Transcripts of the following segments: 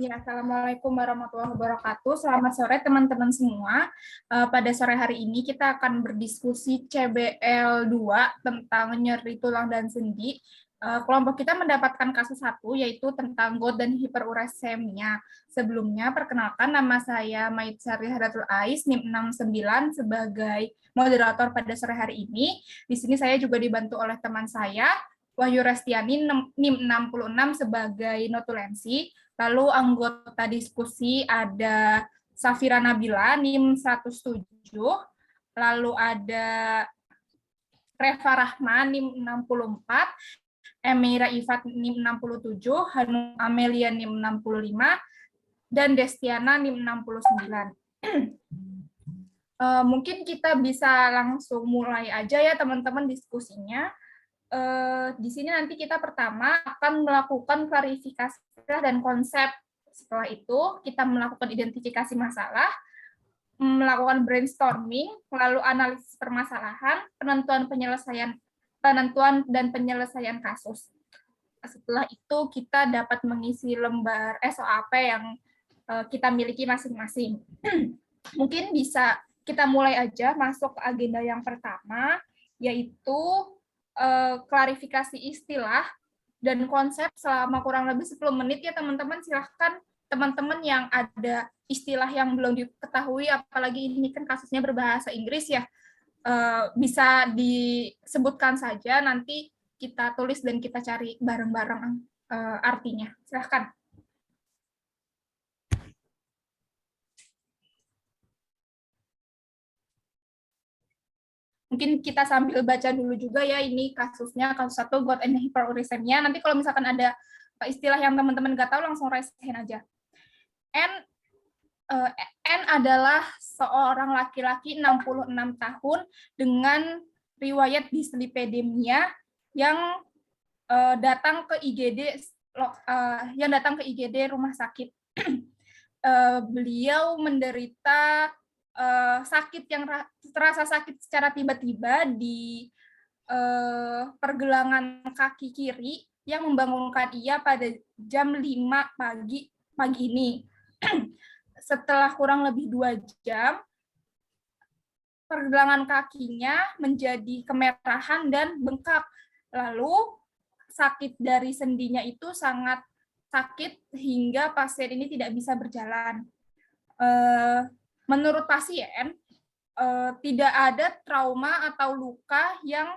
Ya, Assalamualaikum warahmatullahi wabarakatuh. Selamat sore teman-teman semua. Pada sore hari ini kita akan berdiskusi CBL 2 tentang nyeri tulang dan sendi. Kelompok kita mendapatkan kasus 1, yaitu tentang GOUT dan hiperuresemia. Sebelumnya, perkenalkan nama saya Maitsari Hadatul Ais, NIM 69, sebagai moderator pada sore hari ini. Di sini saya juga dibantu oleh teman saya, Wahyu Restiani, NIM 66, sebagai notulensi. Lalu anggota diskusi ada Safira Nabila, NIM 107, lalu ada Reva Rahman, NIM 64, Emira Ifat, NIM 67, Hanum Amelia, NIM 65, dan Destiana, NIM 69. Mungkin kita bisa langsung mulai aja ya teman-teman diskusinya. Di sini nanti kita pertama akan melakukan klarifikasi dan konsep. Setelah itu kita melakukan identifikasi masalah, melakukan brainstorming, lalu analisis permasalahan, penentuan dan penyelesaian kasus. Setelah itu kita dapat mengisi lembar SOAP yang kita miliki masing-masing. Mungkin bisa kita mulai aja masuk ke agenda yang pertama, yaitu klarifikasi istilah dan konsep selama kurang lebih 10 menit ya teman-teman. Silahkan teman-teman yang ada istilah yang belum diketahui, apalagi ini kan kasusnya berbahasa Inggris ya, bisa disebutkan saja, nanti kita tulis dan kita cari bareng-bareng artinya. Silahkan. Mungkin kita sambil baca dulu juga ya, ini kasusnya, kasus 1, GOUT and hyperuricemia. Nanti kalau misalkan ada istilah yang teman-teman nggak tahu, langsung raise hand aja. N adalah seorang laki-laki 66 tahun dengan riwayat dislipidemia yang datang ke IGD rumah sakit. Beliau menderita sakit yang terasa sakit secara tiba-tiba di pergelangan kaki kiri yang membangunkan ia pada jam 5 pagi ini. Setelah kurang lebih 2 jam, pergelangan kakinya menjadi kemerahan dan bengkak. Lalu sakit dari sendinya itu sangat sakit hingga pasien ini tidak bisa berjalan. Menurut pasien, tidak ada trauma atau luka yang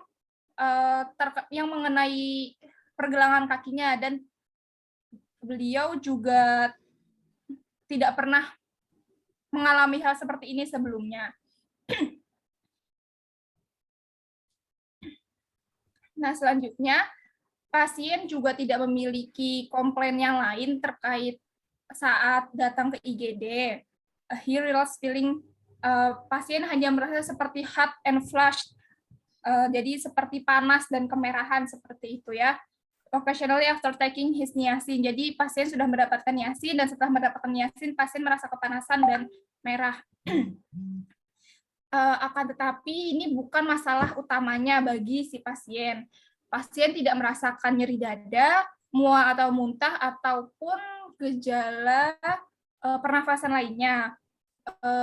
mengenai pergelangan kakinya, dan beliau juga tidak pernah mengalami hal seperti ini sebelumnya. Nah, selanjutnya, pasien juga tidak memiliki komplain yang lain terkait saat datang ke IGD. He realized feeling, pasien hanya merasa seperti hot and flushed, jadi seperti panas dan kemerahan seperti itu ya. Occasionally after taking his niacin, jadi pasien sudah mendapatkan niacin, dan setelah mendapatkan niacin, pasien merasa kepanasan dan merah. Akan tetapi ini bukan masalah utamanya bagi si pasien. Pasien tidak merasakan nyeri dada, mual atau muntah, ataupun gejala pernafasan lainnya.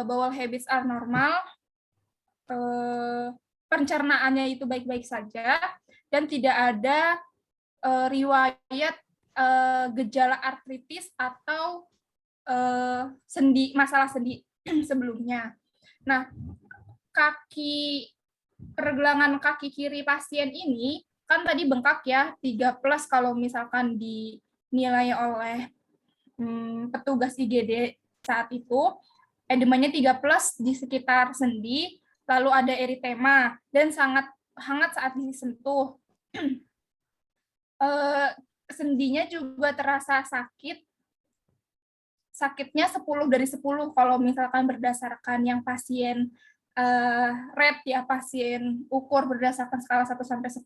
Bowel habits are normal, pencernaannya itu baik-baik saja, dan tidak ada riwayat gejala artritis atau masalah sendi sebelumnya. Nah, pergelangan kaki kiri pasien ini kan tadi bengkak ya, 3+ kalau misalkan dinilai oleh petugas IGD saat itu. Edemanya 3+ di sekitar sendi, lalu ada eritema, dan sangat hangat saat disentuh. Sendinya juga terasa sakit. Sakitnya 10 dari 10 kalau misalkan berdasarkan yang pasien rate ya, pasien ukur berdasarkan skala 1 sampai 10.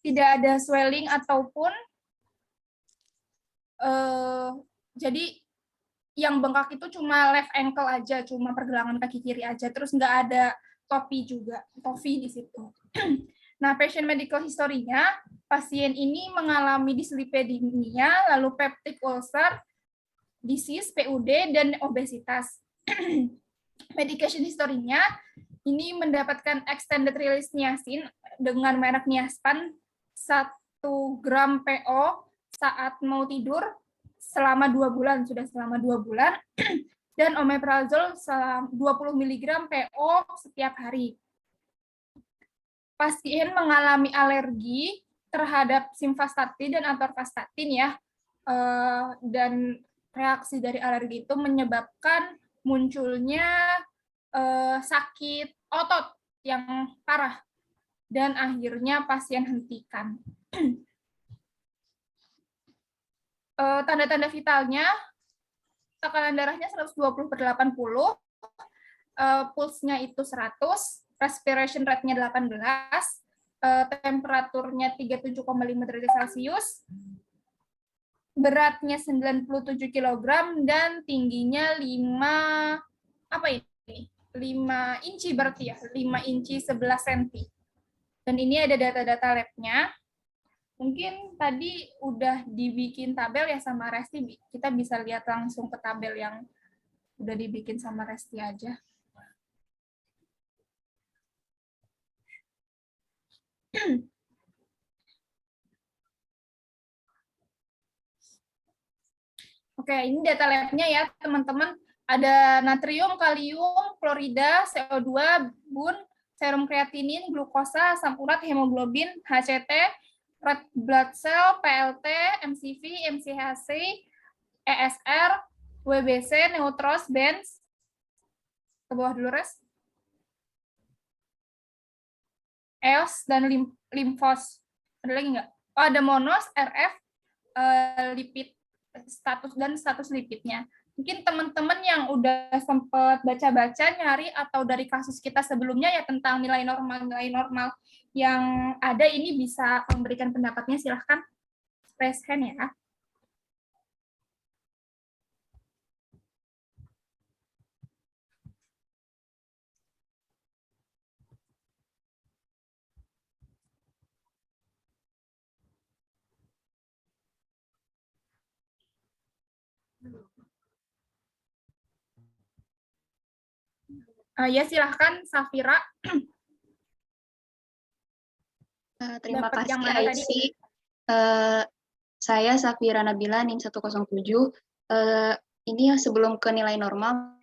Tidak ada swelling ataupun jadi yang bengkak itu cuma left ankle aja, cuma pergelangan kaki kiri aja, terus nggak ada topi di situ. Nah, patient medical history-nya, pasien ini mengalami dislipidemia, lalu peptic ulcer, disease, PUD, dan obesitas. Medication history-nya, ini mendapatkan extended release niacin dengan merek Niaspan 1 gram PO saat mau tidur selama 2 bulan, sudah selama 2 bulan, dan omeprazole 20 mg PO setiap hari. Pasien mengalami alergi terhadap simvastatin dan atorvastatin ya, dan reaksi dari alergi itu menyebabkan munculnya sakit otot yang parah dan akhirnya pasien hentikan. Tanda-tanda vitalnya, tekanan darahnya 120/80, pulsnya itu 100, respiration rate-nya 18, temperaturnya 37,5 derajat Celcius, beratnya 97 kg, dan tingginya 5 inci berarti ya, 5 inci 11 cm. Dan ini ada data-data lab-nya. Mungkin tadi udah dibikin tabel ya sama Resti, kita bisa lihat langsung ke tabel yang udah dibikin sama Resti aja. Oke, ini data lab-nya ya, teman-teman. Ada natrium, kalium, klorida, CO2, bun, serum kreatinin, glukosa, asam urat, hemoglobin, HCT, red blood cell, PLT, MCV, MCHC, ESR, WBC, neutros, benz. Ke bawah dulu, Res. EOS, dan limfos. Ada lagi nggak? Oh, ada monos, RF, lipid, status lipidnya. Mungkin teman-teman yang udah sempat baca-baca, nyari, atau dari kasus kita sebelumnya ya tentang nilai normal yang ada, ini bisa memberikan pendapatnya, silahkan raise hand ya. Ya silahkan, Safira. Terima Dapat kasih yang mana tadi? Saya Safira Nabila, NIM 107. Ini sebelum ke nilai normal,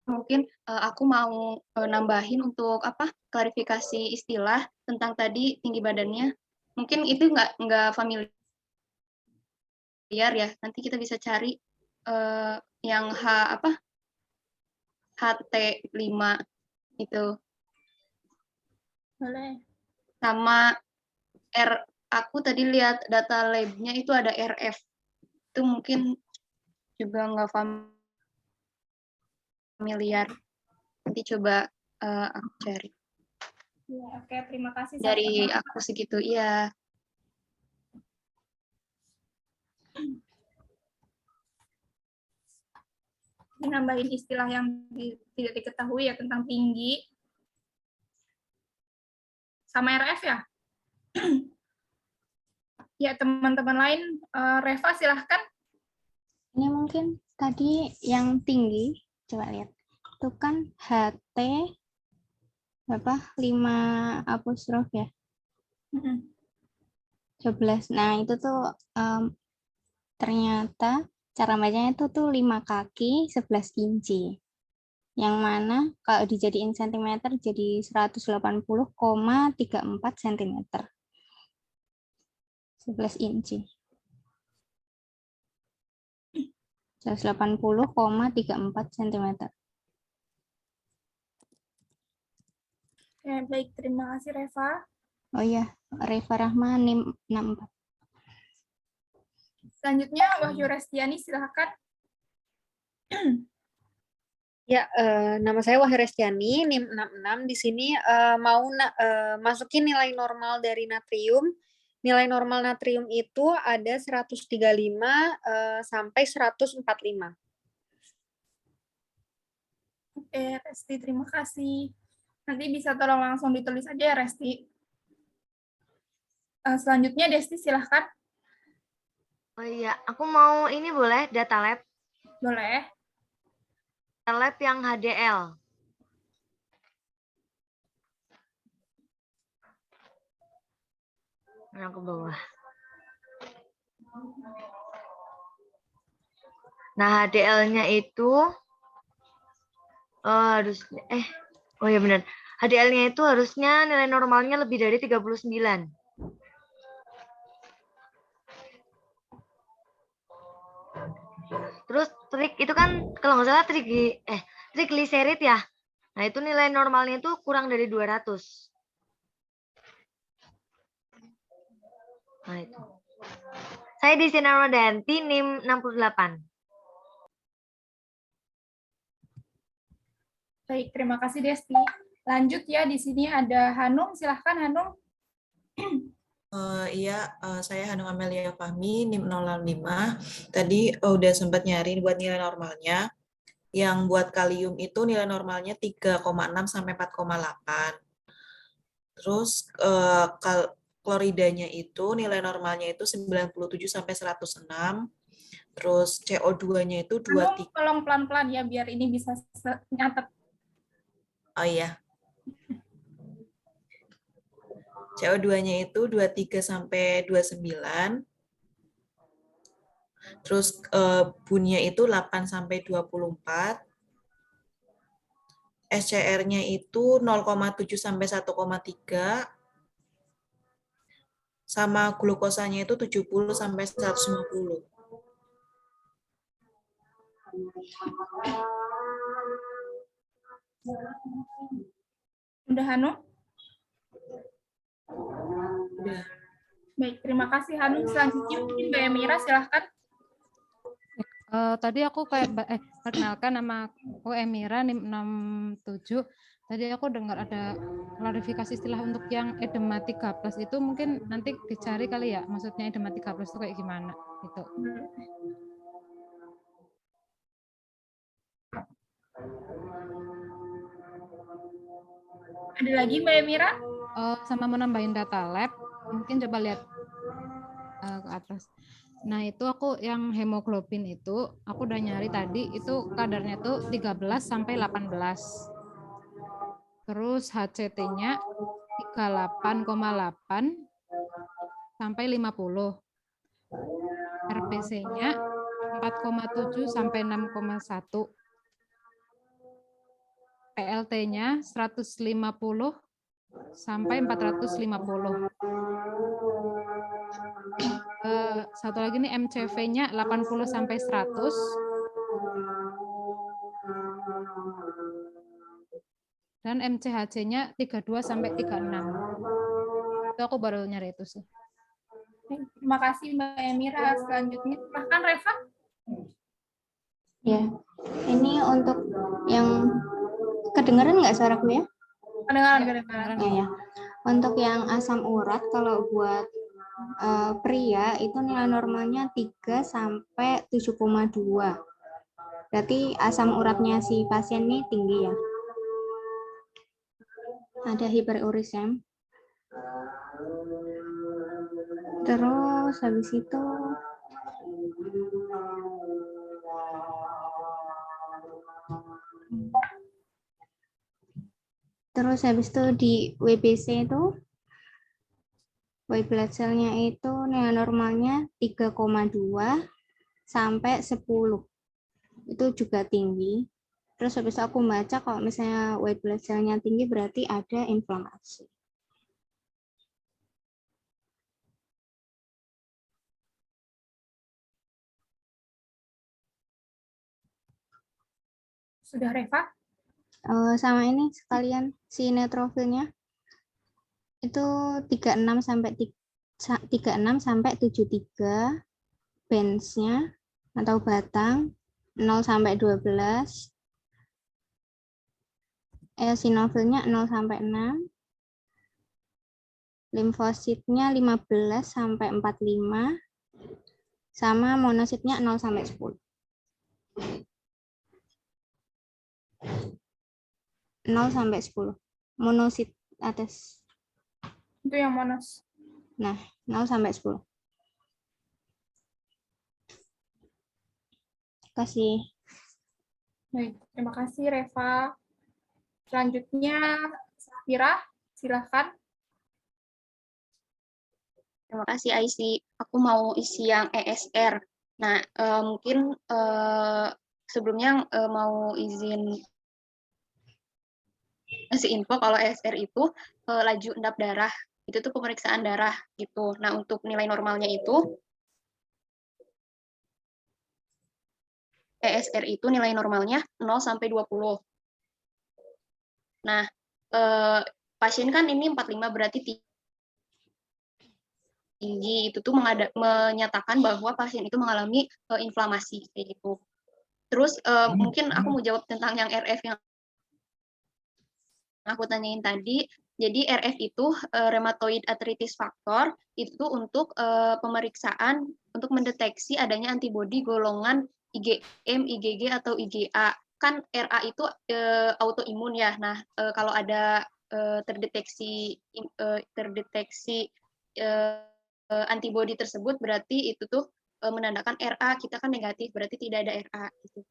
mungkin aku mau nambahin untuk klarifikasi istilah tentang tadi tinggi badannya. Mungkin itu nggak familiar ya. Nanti kita bisa cari yang HT5 itu. Boleh. Sama aku tadi lihat data lab-nya itu ada RF. Itu mungkin juga nggak familiar. Nanti coba aku cari. Ya, oke, terima kasih. Dari aku segitu, iya. Nambahin istilah yang tidak diketahui ya tentang tinggi. Sama RF ya? Ya, teman-teman lain, Reva silahkan. Ini mungkin tadi yang tinggi, coba lihat. Itu kan HT berapa? 5 apostrof ya? 12. Nah, itu tuh ternyata cara bacanya itu tuh 5 kaki 11 inci. Yang mana kalau dijadiin sentimeter jadi 180,34 cm. 11 inci. 180,34 cm. Ya, baik, terima kasih Reva. Oh iya, Reva Rahma NIM 64. Selanjutnya Wahyu Restiani, silahkan. Ya, nama saya Wahyu Restiani, NIM 66. Di sini mau masukin nilai normal dari natrium. Nilai normal natrium itu ada 135 sampai 145. Oke, Resti, terima kasih. Nanti bisa tolong langsung ditulis aja ya, Resti. Selanjutnya, Desti, silahkan. Oh iya, aku mau ini boleh data lab Boleh. yang HDL. Nah, ke bawah. Nah, HDL-nya itu harus oh ya benar. HDL-nya itu harusnya nilai normalnya lebih dari 39. Terus itu kan kalau nggak salah trigliserid ya. Nah, itu nilai normalnya itu kurang dari 200. Nah, itu. Saya di Sinar Modanti NIM 68. Baik, terima kasih, Desti. Lanjut ya, di sini ada Hanung. Silahkan, Hanung. Iya, saya Hanung Amelia Fahmi, NIM 005. Tadi udah sempat nyari buat nilai normalnya. Yang buat kalium itu nilai normalnya 3,6 sampai 4,8. Terus kloridanya itu nilai normalnya itu 97 sampai 106. Terus CO2-nya itu Hanung, 23. tolong pelan-pelan ya, biar ini bisa nyatet. Oh iya. CO2-nya itu 23 sampai 29. Terus bunnya itu 8 sampai 24. SCR-nya itu 0,7 sampai 1,3. Sama glukosanya itu 70 sampai 150. Udah, Hanung? Udah. Baik, terima kasih, Hanung. Selanjutnya mungkin Mbak Emira, silahkan. Tadi aku kayak perkenalkan nama aku Emira NIM 67. Tadi aku dengar ada klarifikasi istilah untuk yang edema 3+ itu mungkin nanti dicari kali ya, maksudnya edema 3+ itu kayak gimana gitu. Ada lagi Mbak Emira? Sama mau nambahin data lab, mungkin coba lihat ke atas. Nah, itu aku yang hemoglobin itu, aku udah nyari tadi, itu kadarnya tuh 13 sampai 18. Terus HCT-nya 38,8 sampai 50. RPC-nya 4,7 sampai 6,1. PLT-nya 150 sampai 450. Satu lagi nih MCV-nya 80 sampai 100. Dan MCHC-nya 32 sampai 36. Itu aku baru nyari itu sih. Terima kasih Mbak Emira. Selanjutnya, silahkan Reva. Ya, ini untuk yang kedengaran nggak suaraku ya? Kedengaran. Ya. Untuk yang asam urat, kalau buat pria itu nilai normalnya 3 sampai 7,2. Berarti asam uratnya si pasien ini tinggi ya. Ada hiperurisem. Terus habis itu di WBC itu white blood cell-nya itu nilai normalnya 3,2 sampai 10. Itu juga tinggi. Terus habis itu aku baca kalau misalnya white blood cell-nya tinggi berarti ada inflamasi. Sudah Reva? Sama ini sekalian si neutrofilnya itu 36 sampai 73, bench-nya atau batang 0 sampai 12, eosinofilnya 0 sampai 6, limfositnya 15 sampai 45, sama monositnya 0 sampai 10. 0 sampai 10. monosit atas. Itu yang monos. Nah, 0 sampai 10. Kasih. Baik, terima kasih Reva. Selanjutnya, Safira, silahkan. Terima kasih Aisy. Aku mau isi yang ESR. Nah, mungkin sebelumnya mau izin kasih info kalau ESR itu laju endap darah. Itu tuh pemeriksaan darah gitu. Nah, untuk nilai normalnya itu ESR itu nilai normalnya 0 sampai 20. Nah, pasien kan ini 45 berarti tinggi. Itu tuh menyatakan bahwa pasien itu mengalami inflamasi kayak gitu. Terus mungkin aku mau jawab tentang yang RF yang aku tanyain tadi. Jadi RF itu rheumatoid arthritis factor itu untuk pemeriksaan untuk mendeteksi adanya antibodi golongan IgM, IgG atau IgA. Kan RA itu autoimun ya. Nah, kalau ada terdeteksi antibodi tersebut berarti itu tuh menandakan RA, kita kan negatif, berarti tidak ada RA gitu.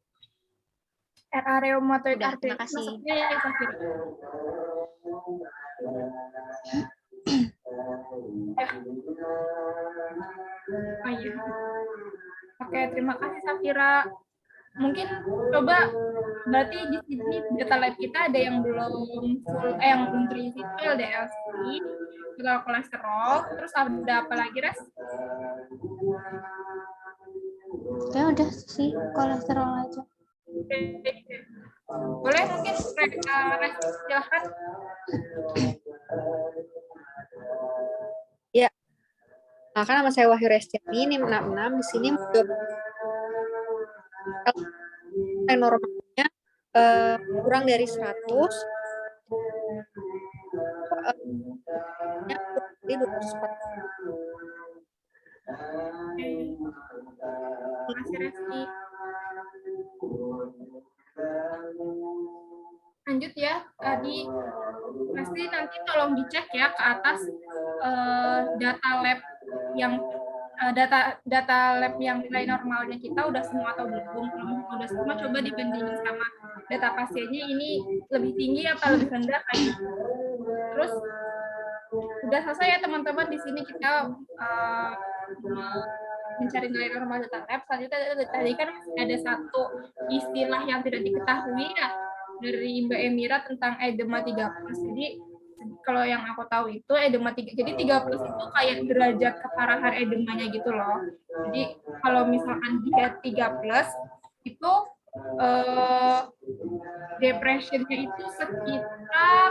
RA rheumatoid Udah, terima arthritis kasih. maksudnya ya Safira? Oh iya. Oke, terima kasih Safira. Mungkin coba berarti di sini data lab kita ada yang belum full, yang belum terisi itu LDL-C, total kolesterol, terus ada apa lagi Res? Ya udah sih, kolesterol aja. Boleh mungkin Res silahkan. Ya. Nah, kan nama saya Wahyu Restiani, NIM 66. Di sini normalnya kurang dari 100. Jadi 240. Terima kasih Reski. Lanjut ya, tadi pasti nanti tolong dicek ya ke atas data lab yang data lab yang nilai normalnya kita udah semua atau belum. Kalau udah semua, coba dibandingin sama data pasiennya ini lebih tinggi apa lebih rendah kayak gitu. Terus udah selesai ya teman-teman, di sini kita mencari nilai normal data lab. Selanjutnya tadi kan ada satu istilah yang tidak diketahui ya dari Mbak Emira tentang edema 3+. Jadi kalau yang aku tahu itu edema 3, jadi 3+ itu kayak derajat keparahan edemanya gitu loh. Jadi kalau misalkan dia 3+ itu depressionnya itu sekitar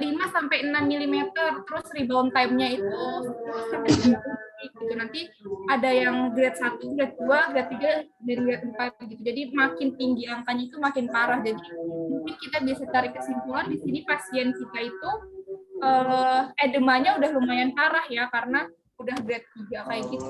5 sampai 6 mm, terus rebound time-nya itu 10 sampai 30 gitu. Nanti ada yang grade 1, grade 2, grade 3, dan grade 4 gitu. Jadi makin tinggi angkanya itu makin parah. Jadi mungkin kita bisa tarik kesimpulan di sini pasien kita itu edemanya udah lumayan parah ya, karena udah grade 3 kayak gitu.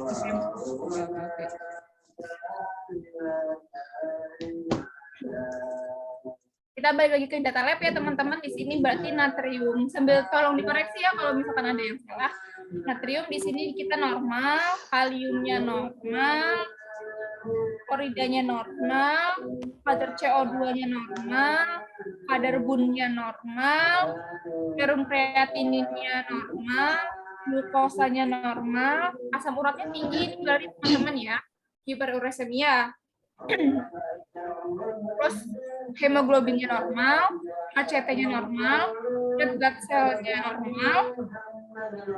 Kita balik lagi ke data lab ya teman-teman. Di sini berarti natrium, sambil tolong dikoreksi ya kalau misalkan ada yang salah. Natrium di sini kita normal, kaliumnya normal, kloridanya normal, kadar CO2-nya normal, kadar bunnya normal, serum kreatininnya normal, glukosanya normal, asam uratnya tinggi, ini berarti teman-teman ya, hiperuresemia. Terus hemoglobinnya normal, HCT-nya normal, red blood cell-nya normal,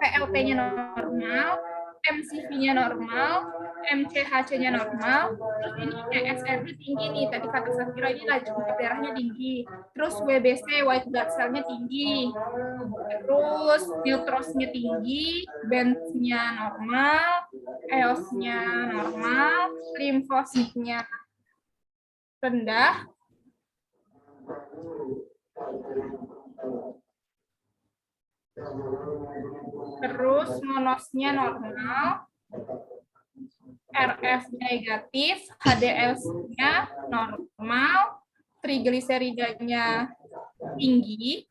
PLT-nya normal, MCV-nya normal, MCHC-nya normal, terus ini ESR-nya tinggi nih, tadi kata Safira ini laju endap darahnya tinggi, terus WBC, white blood cell-nya tinggi, terus neutrosnya tinggi, bench-nya normal, EOS-nya normal, limfositnya rendah, terus monosnya normal, RF negatif, HDL-nya normal, trigliseridanya tinggi,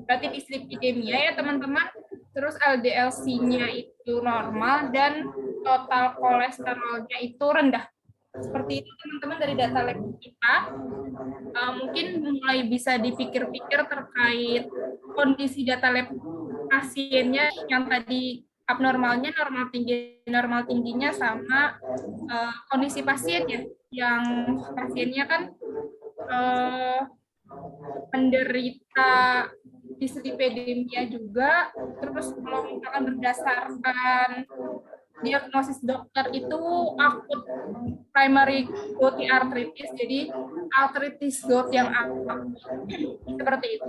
Berarti dislipidemia ya teman-teman. Terus LDL-C-nya itu normal dan total kolesterolnya itu rendah. Seperti itu teman-teman dari data lab kita. Mungkin mulai bisa dipikir-pikir terkait kondisi data lab pasiennya yang tadi abnormalnya normal tingginya sama kondisi pasiennya yang pasiennya kan menderita dislipidemia juga. Terus kalau misalkan berdasarkan diagnosis dokter itu akut primary gouty arthritis, jadi arthritis gout yang akut seperti itu.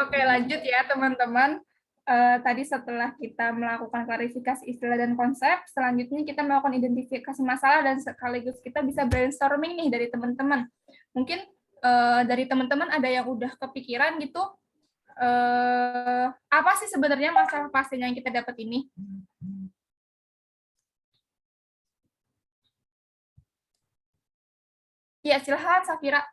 Oke, lanjut ya teman-teman. Tadi setelah kita melakukan klarifikasi istilah dan konsep, selanjutnya kita melakukan identifikasi masalah dan sekaligus kita bisa brainstorming nih dari teman-teman. Mungkin dari teman-teman ada yang udah kepikiran gitu, apa sih sebenarnya masalah pasien yang kita dapat ini? Ya, silahkan Safira.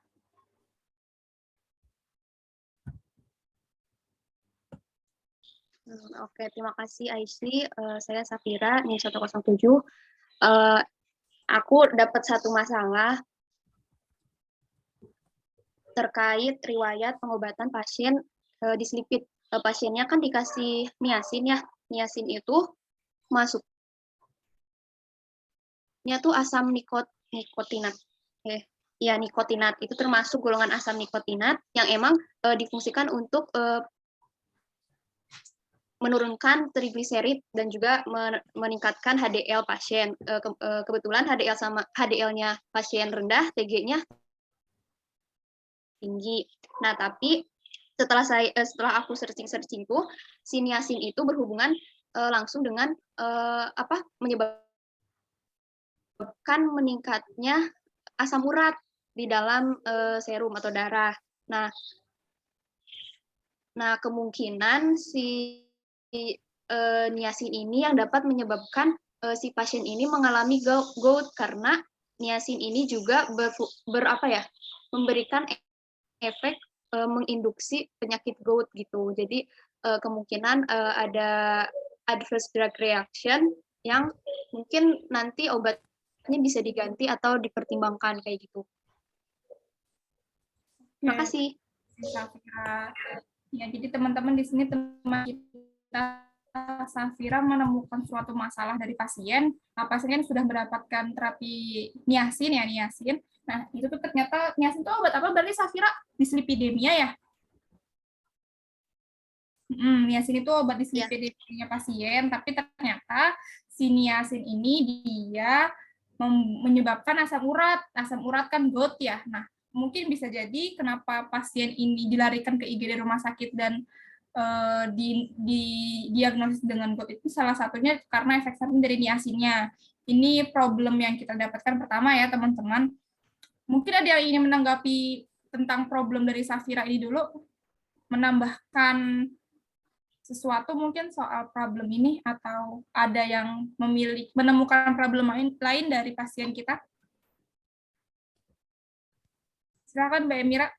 Oke, terima kasih Aisy. Saya Safira, NIM 107. Aku dapat satu masalah terkait riwayat pengobatan pasien dislipid. Pasiennya kan dikasih niacin ya. Niacin itu masuknya tuh asam nikotinat. Ya, nikotinat itu termasuk golongan asam nikotinat yang emang difungsikan untuk menurunkan trigliserid dan juga meningkatkan HDL pasien. Kebetulan HDL sama HDL-nya pasien rendah, TG-nya tinggi. Nah, tapi setelah aku searching tuh, si niacin itu berhubungan langsung dengan menyebabkan meningkatnya asam urat di dalam serum atau darah. Nah, kemungkinan si niacin ini yang dapat menyebabkan si pasien ini mengalami gout karena niacin ini juga memberikan efek menginduksi penyakit gout gitu. Jadi kemungkinan ada adverse drug reaction yang mungkin nanti obatnya bisa diganti atau dipertimbangkan kayak gitu. Terima kasih. Ya, jadi teman-teman di sini teman kita Safira menemukan suatu masalah dari pasien. Pasien sudah mendapatkan terapi niacin ya, niacin. Nah, itu tuh ternyata niacin itu obat apa? Berarti Safira dislipidemia ya? Niacin itu obat dislipidemia pasien, tapi ternyata si niacin ini dia menyebabkan asam urat. Asam urat kan gout ya. Nah, mungkin bisa jadi kenapa pasien ini dilarikan ke IGD rumah sakit dan diagnosis dengan gout itu salah satunya karena efek samping dari niacinnya. Ini problem yang kita dapatkan pertama ya teman-teman. Mungkin ada yang ingin menanggapi tentang problem dari Safira ini dulu, menambahkan sesuatu mungkin soal problem ini, atau ada yang menemukan problem lain dari pasien kita? Silakan Mbak Emira.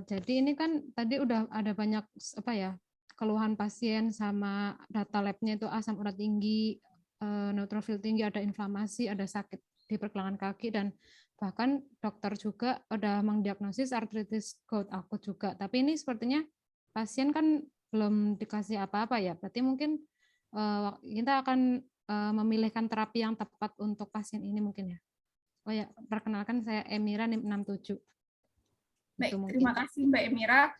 Jadi ini kan tadi udah ada banyak keluhan pasien sama data labnya itu asam urat tinggi, neutrofil tinggi, ada inflamasi, ada sakit di pergelangan kaki, dan bahkan dokter juga udah mendiagnosis artritis gout akut juga. Tapi ini sepertinya pasien kan belum dikasih apa-apa ya. Berarti mungkin kita akan memilihkan terapi yang tepat untuk pasien ini mungkin ya. Oh ya, perkenalkan saya Emira NIM 67. Baik, terima kasih Mbak Emira.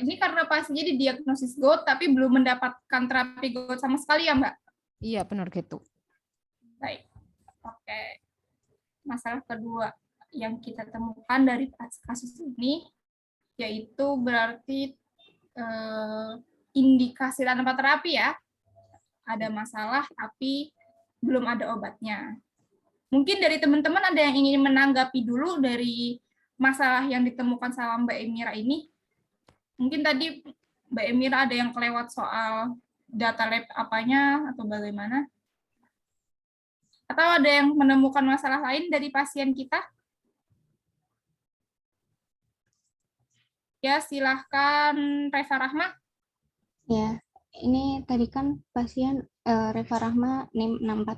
Ini karena pasiennya didiagnosis gout tapi belum mendapatkan terapi gout sama sekali ya Mbak? Iya, benar gitu. Baik, oke. Masalah kedua yang kita temukan dari kasus ini yaitu berarti indikasi tanpa terapi ya. Ada masalah tapi belum ada obatnya. Mungkin dari teman-teman ada yang ingin menanggapi dulu dari masalah yang ditemukan sama Mbak Emira ini. Mungkin tadi Mbak Emira ada yang kelewat soal data lab apanya atau bagaimana? Atau ada yang menemukan masalah lain dari pasien kita? Ya, silahkan Reva Rahma. Ya, ini tadi kan pasien Reva Rahma NIM 64.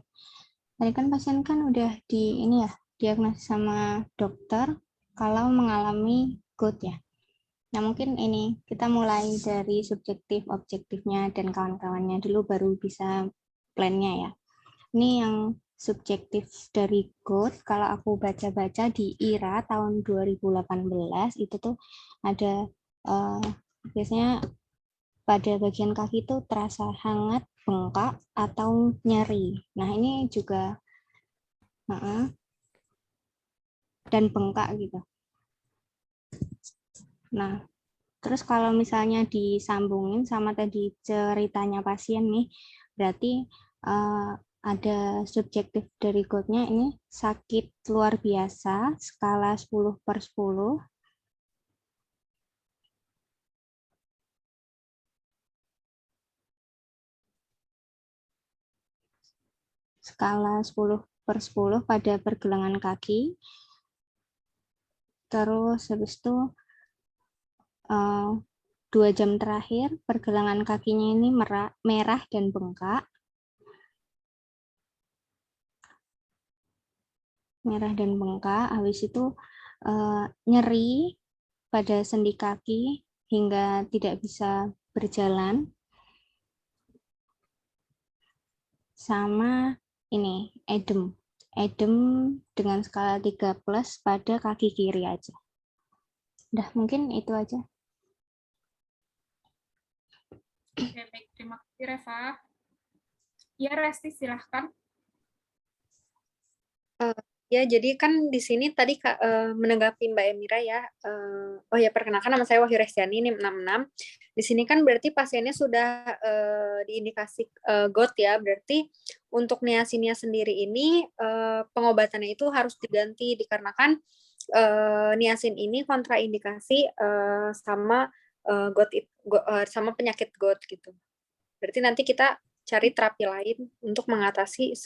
Tadi kan pasien kan udah di ini ya, diagnosis sama dokter kalau mengalami GOUT ya. Nah, mungkin ini kita mulai dari subjektif, objektifnya, dan kawan-kawannya dulu baru bisa plan-nya ya. Ini yang subjektif dari GOUT, kalau aku baca-baca di IRA tahun 2018, itu tuh ada biasanya pada bagian kaki itu terasa hangat, bengkak, atau nyeri. Nah, ini juga dan bengkak gitu. Nah, terus kalau misalnya disambungin sama tadi ceritanya pasien nih, berarti ada subjektif dari GOUT-nya ini sakit luar biasa, skala 10/10. Skala 10/10 pada pergelangan kaki. Terus habis itu 2 jam terakhir pergelangan kakinya ini merah dan bengkak. Merah dan bengkak, habis itu nyeri pada sendi kaki hingga tidak bisa berjalan. Sama ini, edem. Edem dengan skala 3+ pada kaki kiri aja. Udah, mungkin itu aja. Oke, baik. Terima kasih, Reva. Ya, Resti, silahkan. Ya, jadi kan di sini tadi menanggapi Mbak Emira ya. Oh ya, perkenalkan nama saya Wahyu Restiani, NIM 66. Di sini kan berarti pasiennya sudah diindikasi GOUT ya. Berarti untuk niasinnya sendiri ini pengobatannya itu harus diganti dikarenakan niasin ini kontraindikasi sama sama penyakit GOUT gitu. Berarti nanti kita cari terapi lain untuk mengatasi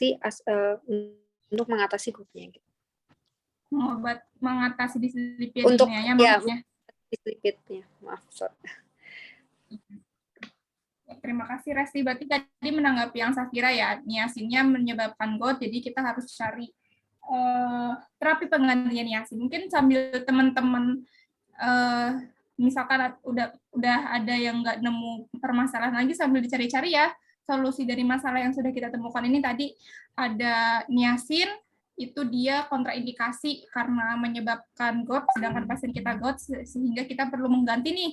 untuk mengatasi GOUT-nya gitu. Mengatasi dislipidemianya Untuk maksudnya. dislipidnya, maaf, sorry. Terima kasih, Resti. Berarti tadi menanggapi yang Safira ya, niasinnya menyebabkan GOUT, jadi kita harus cari terapi penggantian niasin. Mungkin sambil teman-teman misalkan udah ada yang nggak nemu permasalahan lagi, sambil dicari-cari ya solusi dari masalah yang sudah kita temukan ini. Tadi ada niasin, itu dia kontraindikasi karena menyebabkan GOUT, sedangkan pasien kita GOUT, sehingga kita perlu mengganti nih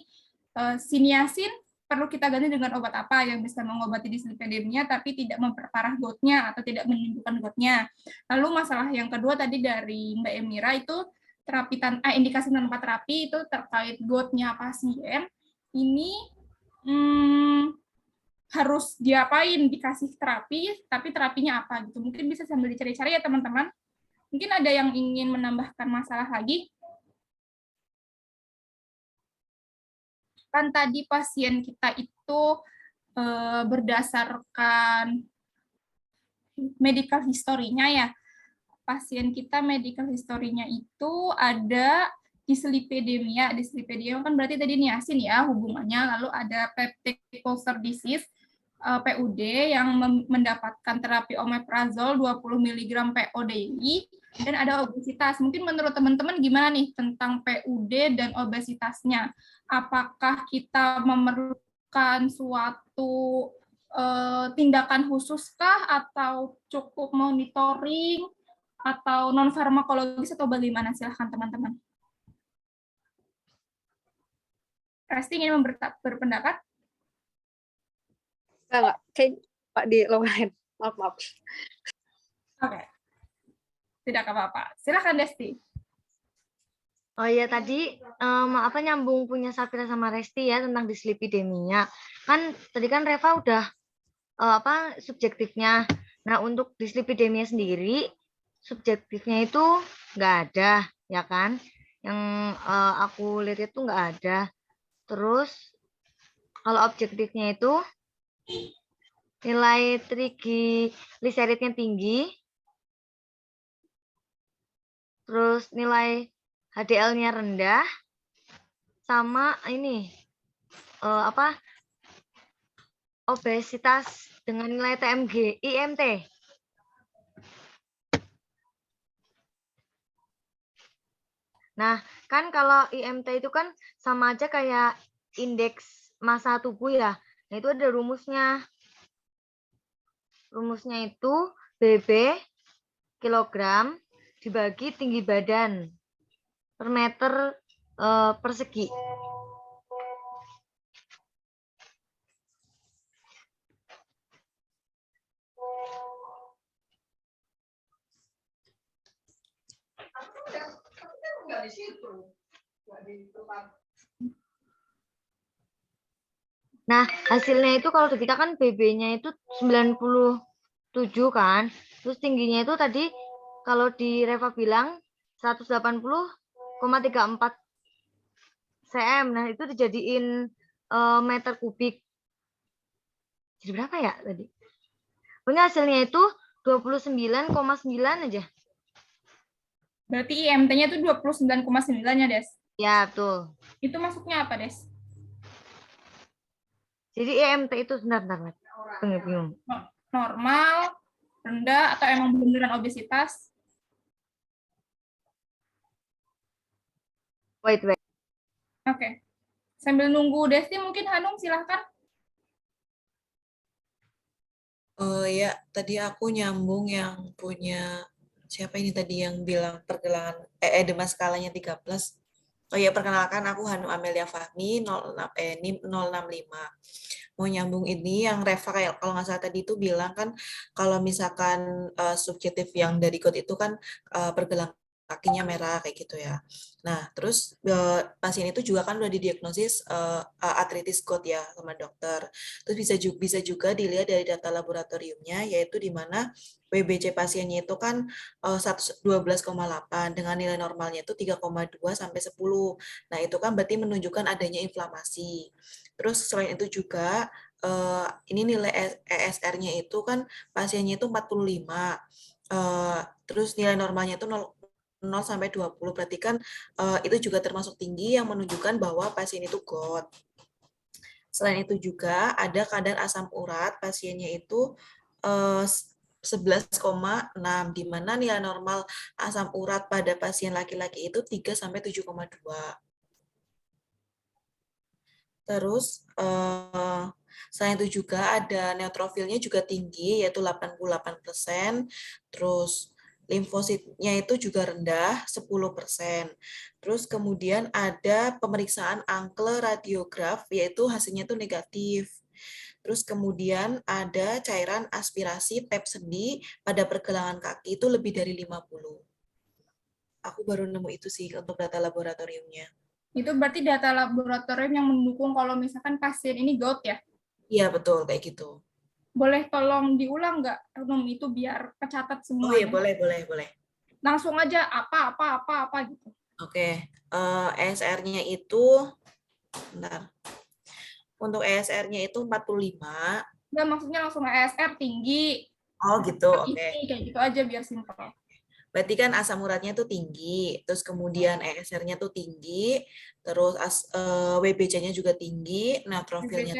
si niasin, perlu kita ganti dengan obat apa yang bisa mengobati dislipidemia tapi tidak memperparah GOUT-nya atau tidak menyembuhkan GOUT-nya. Lalu masalah yang kedua tadi dari Mbak Emira itu indikasi tanpa terapi itu terkait GOUT-nya pasien. Ini harus diapain, dikasih terapi, tapi terapinya apa gitu. Mungkin bisa sambil dicari-cari ya teman-teman. Mungkin ada yang ingin menambahkan masalah lagi. Kan tadi pasien kita itu berdasarkan medical history-nya ya. Pasien kita medical history-nya itu ada dislipidemia. Dislipidemia kan berarti tadi niasin ya hubungannya. Lalu ada peptic ulcer disease, PUD, yang mendapatkan terapi omeprazol 20 mg PO daily, dan ada obesitas. Mungkin menurut teman-teman gimana nih tentang PUD dan obesitasnya? Apakah kita memerlukan suatu tindakan khususkah atau cukup monitoring atau non farmakologis atau bagaimana? Silahkan teman-teman. Resti ingin berpendapat? Enggak, kayak Pak di lower hand. Maaf. Oke. Tidak apa-apa. Silahkan, Desti. Oh iya, tadi nyambung punya Safira sama Resti ya tentang dislipidemia. Kan tadi kan Reva udah subjektifnya. Nah, untuk dislipidemia sendiri subjektifnya itu nggak ada, ya kan? Yang aku lihat itu nggak ada. Terus Kalau objektifnya itu nilai trigliseridnya tinggi, terus nilai HDL-nya rendah, sama ini obesitas dengan nilai TMG, IMT. Nah, kan kalau IMT itu kan sama aja kayak indeks massa tubuh ya. Nah, itu ada rumusnya. Rumusnya itu BB kilogram dibagi tinggi badan per meter persegi. Nah, hasilnya itu kalau kita kan BB-nya itu 97 kan. Terus tingginya itu tadi kalau di Reva bilang 180,34 cm. Nah, itu dijadiin meter kubik. Jadi berapa ya tadi? Pokoknya hasilnya itu 29,9 aja. Berarti IMT-nya itu 29,9 ya, Des? Ya, betul. Itu masuknya apa, Des? Jadi IMT itu sebentar. Bingung. Normal, rendah, atau emang beneran obesitas? Wait. Oke. Sambil nunggu Desti, mungkin Hanung silahkan. Ya, tadi aku nyambung yang punya siapa ini tadi yang bilang pergelangan edema skalanya 13. Oh ya, perkenalkan aku Hanum Amelia Fahmi 06, NIM 065. Mau nyambung ini yang Reva kayak kalau nggak salah tadi itu bilang kan kalau misalkan subjektif yang dari code itu kan pergelangan kakinya merah kayak gitu ya. Nah, terus pasien itu juga kan udah didiagnosis artritis gout ya sama dokter. Terus bisa juga dilihat dari data laboratoriumnya, yaitu di mana WBC pasiennya itu kan 12,8 dengan nilai normalnya itu 3,2 sampai 10. Nah, itu kan berarti menunjukkan adanya inflamasi. Terus selain itu juga ini nilai ESR-nya itu kan pasiennya itu 45. Terus nilai normalnya itu 0 sampai 20, berarti kan itu juga termasuk tinggi yang menunjukkan bahwa pasien itu gout. Selain itu juga ada kadar asam urat pasiennya itu 11,6, di mana nilai normal asam urat pada pasien laki-laki itu 3 sampai 7,2. Terus selain itu juga ada neutrofilnya juga tinggi, yaitu 88%. Terus limfositnya itu juga rendah, 10%. Terus kemudian ada pemeriksaan ankle radiograf, yaitu hasilnya itu negatif. Terus kemudian ada cairan aspirasi tap sendi pada pergelangan kaki itu lebih dari 50. Aku baru nemu itu sih untuk data laboratoriumnya. Itu berarti data laboratorium yang mendukung kalau misalkan pasien ini gout ya? Iya, betul, kayak gitu. Boleh tolong diulang nggak, Hanum, itu biar kecatat Oh iya, semuanya? boleh. Langsung aja apa gitu. Oke, ESR-nya itu, bentar. Untuk ESR-nya itu 45. Nggak, maksudnya langsung ESR tinggi. Oh gitu, oke. Kayak gitu aja biar simpel. Berarti kan asam uratnya tuh tinggi, terus kemudian ESR-nya tuh tinggi, terus WBC-nya juga tinggi, neutrofilnya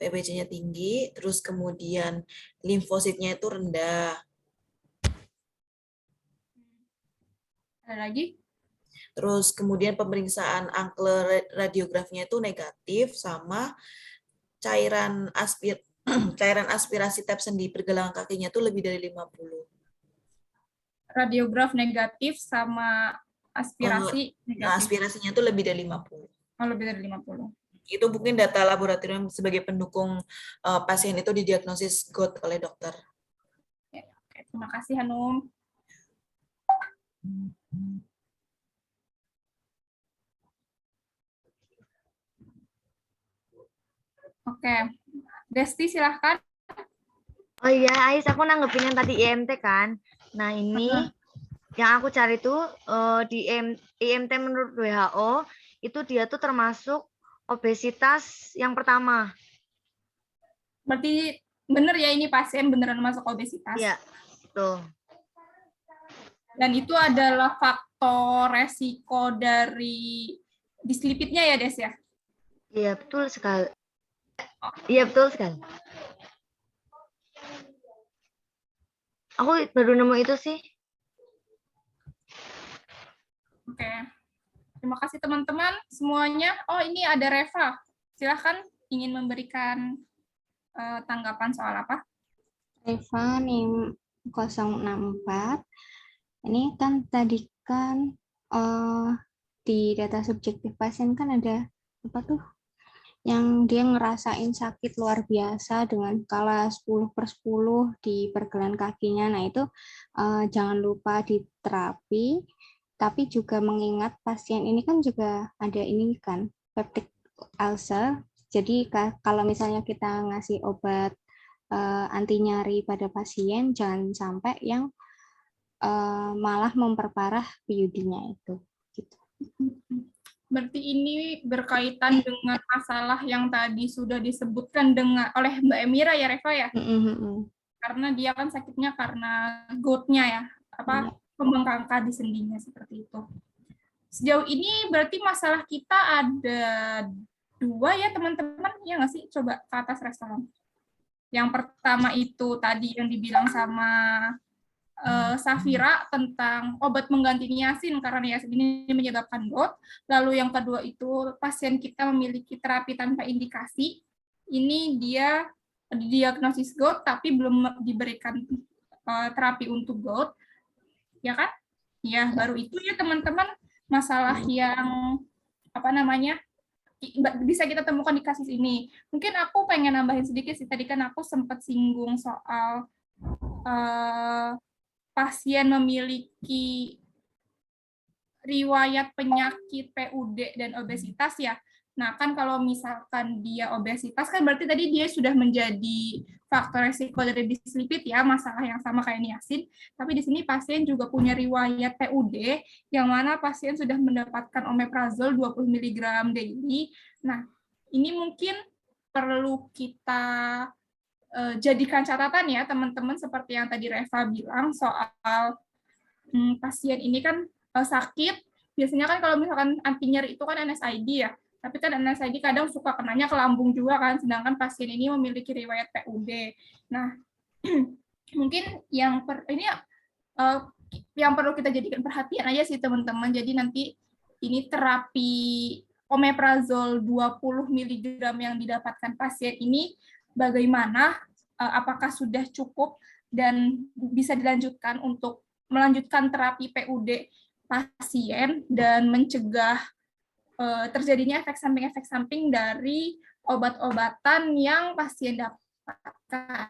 WBC-nya tinggi, terus kemudian limfositnya itu rendah. Ada lagi? Terus kemudian pemeriksaan ankle radiografnya itu negatif sama cairan aspirasi tap sendi pergelangan kakinya itu lebih dari 50. Radiograf negatif sama aspirasi negatif. Aspirasinya itu lebih dari 50. Oh, lebih dari 50. Itu mungkin data laboratorium sebagai pendukung pasien itu didiagnosis gout oleh dokter. Oke, terima kasih Hanum. Oke, Desti silahkan. Oh iya, Ais, aku nanggepin yang tadi IMT kan. Nah, ini yang aku cari tuh di IMT menurut WHO itu dia tuh termasuk obesitas yang pertama. Berarti benar ya ini pasien beneran masuk obesitas. Iya, betul. Dan itu adalah faktor resiko dari dislipidnya ya, Des ya? Iya, betul sekali. Iya, betul sekali. Aku baru nemu itu sih. Oke. Terima kasih teman-teman semuanya. Oh, ini ada Reva. Silahkan ingin memberikan tanggapan soal apa? Reva NIM 064. Ini kan tadi kan di data subjektif pasien kan ada apa tuh? Yang dia ngerasain sakit luar biasa dengan skala 10/10 di pergelangan kakinya. Nah, itu jangan lupa diterapi, tapi juga mengingat pasien ini kan juga ada ini kan, peptic ulcer. Jadi kalau misalnya kita ngasih obat anti nyeri pada pasien, jangan sampai yang malah memperparah PUD-nya itu. Gitu. Berarti ini berkaitan dengan masalah yang tadi sudah disebutkan oleh Mbak Emira ya, Reva ya? Karena dia kan sakitnya karena gout-nya ya, pembengkakan di sendinya seperti itu. Sejauh ini berarti masalah kita ada 2 ya teman-teman, ya nggak sih? Coba ke atas restoran. Yang pertama itu tadi yang dibilang sama Safira tentang obat mengganti niacin karena niacin ini menyebabkan gout. Lalu yang kedua itu pasien kita memiliki terapi tanpa indikasi. Ini dia didiagnosis gout tapi belum diberikan terapi untuk gout. Ya kan? Ya, baru itu ya teman-teman masalah yang apa namanya? Bisa kita temukan di kasus ini. Mungkin aku pengen nambahin sedikit sih, tadi kan aku sempat singgung soal pasien memiliki riwayat penyakit PUD dan obesitas ya. Nah, kan kalau misalkan dia obesitas kan berarti tadi dia sudah menjadi faktor resiko dari dislipid ya, masalah yang sama kayak niacin. Tapi di sini pasien juga punya riwayat PUD yang mana pasien sudah mendapatkan omeprazol 20 mg daily. Nah, ini mungkin perlu kita jadikan catatan ya teman-teman seperti yang tadi Reva bilang soal pasien ini kan sakit. Biasanya kan kalau misalkan anti nyeri itu kan NSAID ya. Tapi kan NSAID kadang suka kenanya ke lambung juga kan, sedangkan pasien ini memiliki riwayat PUD. Nah, mungkin yang perlu kita jadikan perhatian aja sih teman-teman. Jadi nanti ini terapi omeprazol 20 mg yang didapatkan pasien ini bagaimana, apakah sudah cukup dan bisa dilanjutkan untuk melanjutkan terapi PUD pasien dan mencegah terjadinya efek samping dari obat-obatan yang pasien dapatkan.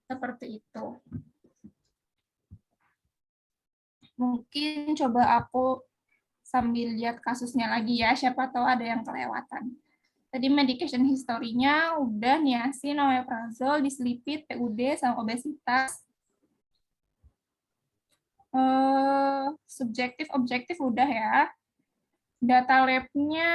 Seperti itu. Mungkin coba aku sambil lihat kasusnya lagi ya, siapa tahu ada yang kelewatan. Tadi medication history-nya udah niacin, omeprazol, dislipid, PUD, sama obesitas. Subjektif, objektif udah ya. Data lab-nya,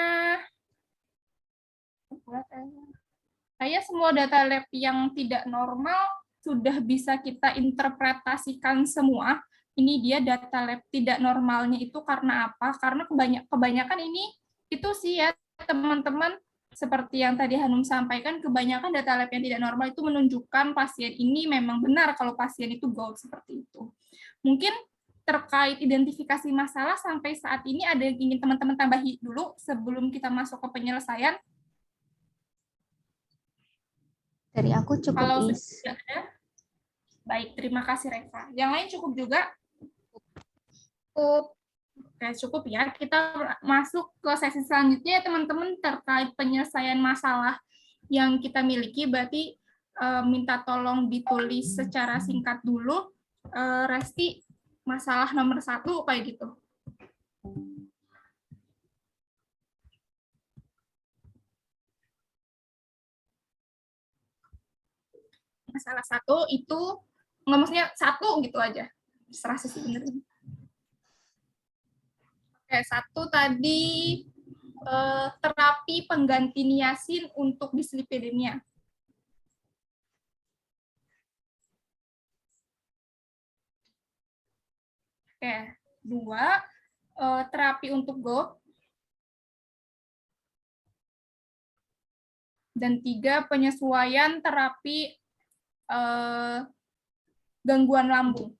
kayak semua data lab yang tidak normal sudah bisa kita interpretasikan semua. Ini dia data lab tidak normalnya itu karena apa? Karena kebanyakan ini itu sih ya teman-teman, seperti yang tadi Hanum sampaikan, kebanyakan data lab yang tidak normal itu menunjukkan pasien ini memang benar kalau pasien itu gout seperti itu. Mungkin terkait identifikasi masalah sampai saat ini ada yang ingin teman-teman tambahi dulu sebelum kita masuk ke penyelesaian? Dari aku cukup. Kalau sudah ada, baik, terima kasih Reva. Yang lain cukup juga? Cukup. Oke, cukup ya. Kita masuk ke sesi selanjutnya ya teman-teman, terkait penyelesaian masalah yang kita miliki. Berarti minta tolong ditulis secara singkat dulu. Resti, masalah nomor 1 kayak gitu. Masalah 1 itu nggak, maksudnya 1 gitu aja. Serasa sebenarnya. Oke, 1 tadi terapi pengganti niacin untuk dislipidemia. Oke, 2, terapi untuk GORD. Dan 3, penyesuaian terapi gangguan lambung.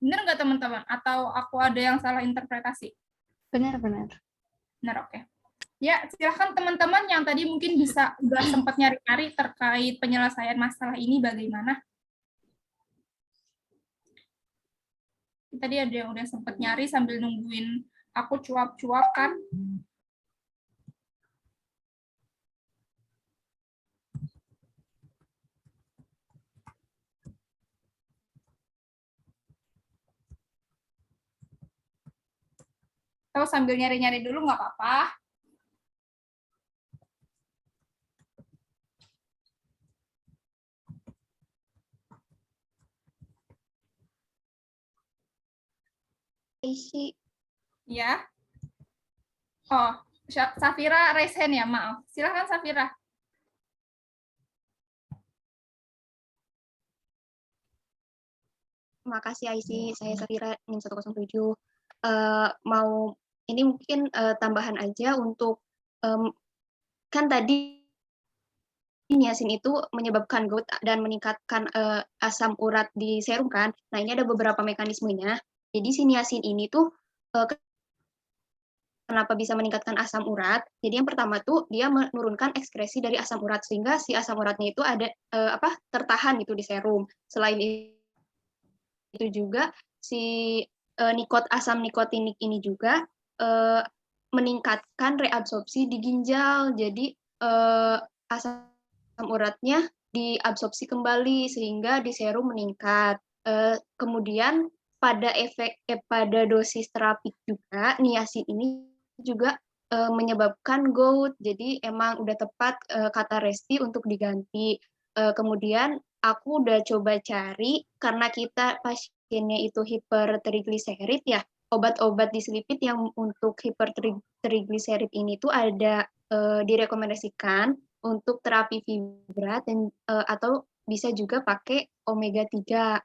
Benar nggak teman-teman? Atau aku ada yang salah interpretasi? Benar-benar. Benar, oke. Ya, silahkan teman-teman yang tadi mungkin udah sempat nyari-nyari terkait penyelesaian masalah ini bagaimana. Tadi ada yang udah sempat nyari sambil nungguin aku cuap-cuap kan. Atau sambil nyari-nyari dulu nggak apa-apa. Isi. Ya. Oh, Safira raise hand ya, maaf. Silakan Safira. Terima kasih IC, saya Safira NIM 107. Mau ini mungkin tambahan aja untuk kan tadi niacin itu menyebabkan GOUT dan meningkatkan asam urat di serum kan. Nah, ini ada beberapa mekanismenya. Jadi si niacin ini tuh kenapa bisa meningkatkan asam urat? Jadi yang pertama tuh dia menurunkan ekskresi dari asam urat sehingga si asam uratnya itu ada tertahan gitu di serum. Selain itu juga si asam nikotinik ini juga meningkatkan reabsorpsi di ginjal. Jadi asam uratnya diabsorpsi kembali sehingga di serum meningkat. Kemudian pada dosis terapik juga niacin ini juga menyebabkan GOUT. Jadi emang udah tepat kata Resti untuk diganti. Kemudian aku udah coba cari karena kita pasiennya itu hipertrigliserid ya. Obat-obat dislipid yang untuk hipertrigliserid ini tuh ada direkomendasikan untuk terapi fibra dan atau bisa juga pakai omega 3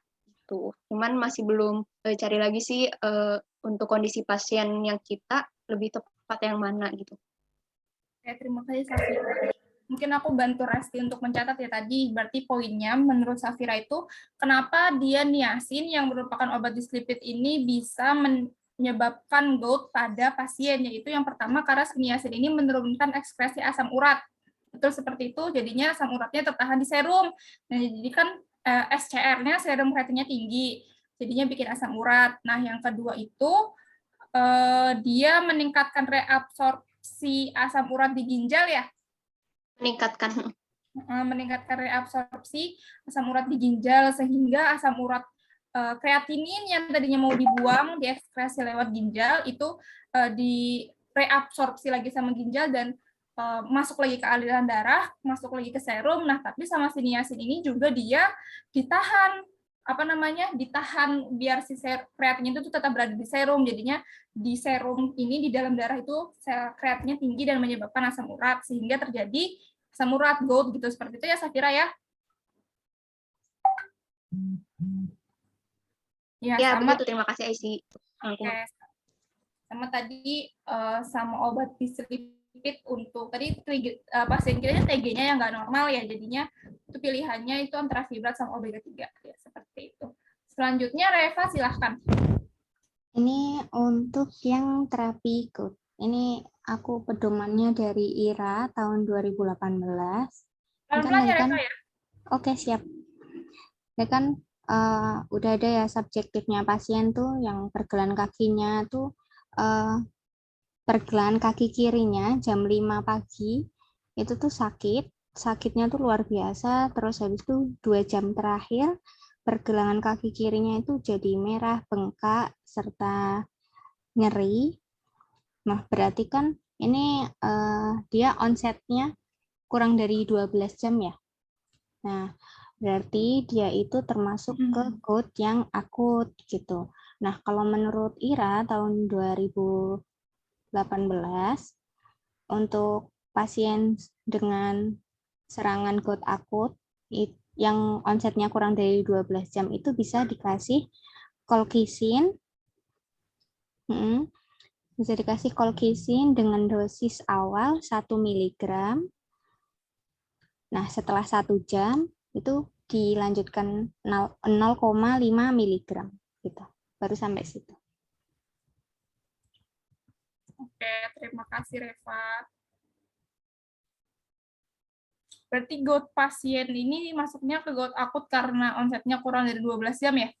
gitu. Cuman masih belum cari lagi sih untuk kondisi pasien yang kita lebih tepat yang mana gitu. Oke, terima kasih Safira. Mungkin aku bantu Resti untuk mencatat ya tadi. Berarti poinnya menurut Safira itu kenapa dia niacin yang merupakan obat dislipid ini bisa menyebabkan GOUT pada pasien, yaitu yang pertama karena niacin ini menurunkan ekspresi asam urat. Betul seperti itu, jadinya asam uratnya tertahan di serum. Nah, jadi kan SCR-nya, serum creatinine tinggi, jadinya bikin asam urat. Nah, yang kedua itu dia meningkatkan reabsorpsi asam urat di ginjal ya. Meningkatkan reabsorpsi asam urat di ginjal sehingga asam urat kreatinin yang tadinya mau dibuang diekskresi lewat ginjal itu direabsorpsi lagi sama ginjal dan masuk lagi ke aliran darah, masuk lagi ke serum. Nah, tapi sama si niacin ini juga dia ditahan ditahan biar si kreatinnya itu tetap berada di serum. Jadinya di serum ini di dalam darah itu sel kreatinnya tinggi dan menyebabkan asam urat sehingga terjadi asam urat GOUT gitu, seperti itu ya Safira ya. Ya, begitu. Terima kasih IC. Oke. Sama tadi sama obat dislipid untuk tadi pasien kita TG-nya yang nggak normal ya, jadinya itu pilihannya itu antara fibrat sama omega 3 ya, seperti itu. Selanjutnya Reva silahkan. Ini untuk yang terapi GOUT. Ini aku pedomannya dari IRA tahun 2018. Pelan-pelan ya Reva ya. Oke, siap. Ya kan udah ada ya subjektifnya pasien tuh yang pergelangan kakinya tuh pergelangan kaki kirinya jam 5 pagi itu tuh sakitnya tuh luar biasa, terus habis itu 2 jam terakhir pergelangan kaki kirinya itu jadi merah, bengkak, serta nyeri. Nah, berarti kan ini dia onsetnya kurang dari 12 jam ya. Nah, berarti dia itu termasuk ke GOUT yang akut gitu. Nah, kalau menurut IRA tahun 2018 untuk pasien dengan serangan gout akut yang onsetnya kurang dari 12 jam itu bisa dikasih colchicine. Bisa dikasih colchicine dengan dosis awal 1 mg. Nah, setelah 1 jam itu dilanjutkan 0,5 mg gitu. Baru sampai situ. Oke, terima kasih Reva. Berarti gout pasien ini masuknya ke gout akut karena onsetnya kurang dari 12 jam ya?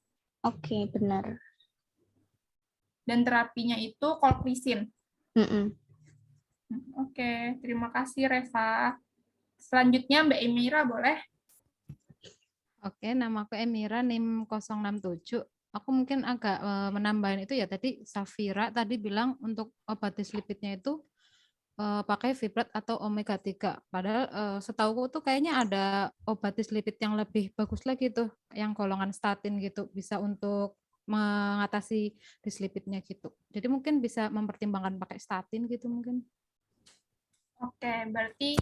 Oke, benar. Dan terapinya itu colchicine. Mm-mm. Oke, terima kasih Reva. Selanjutnya Mbak Emira boleh? Oke, nama aku Emira, NIM 067. Aku mungkin agak menambahin itu ya, tadi Safira tadi bilang untuk obat dislipidnya itu pakai Vibrat atau omega 3. Padahal setauku tuh kayaknya ada obat dislipid yang lebih bagus lagi tuh, yang golongan statin gitu, bisa untuk mengatasi dislipidnya gitu. Jadi mungkin bisa mempertimbangkan pakai statin gitu mungkin. Oke, berarti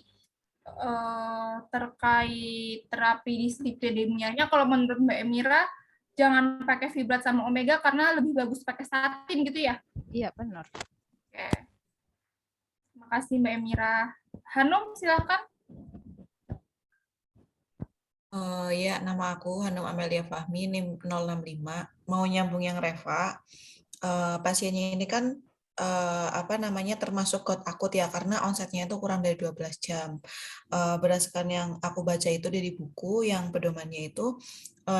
terkait terapi dislipidemianya, kalau menurut Mbak Emira, jangan pakai Vibrat sama omega karena lebih bagus pakai statin gitu ya? Iya, benar. Oke. Terima kasih Mbak Emira. Hanum, silakan. Ya, nama aku Hanum Amelia Fahmi, NIM 065. Mau nyambung yang Reva, pasiennya ini kan termasuk gout akut ya, karena onsetnya itu kurang dari 12 jam. Berdasarkan yang aku baca itu dari buku, yang pedomannya itu,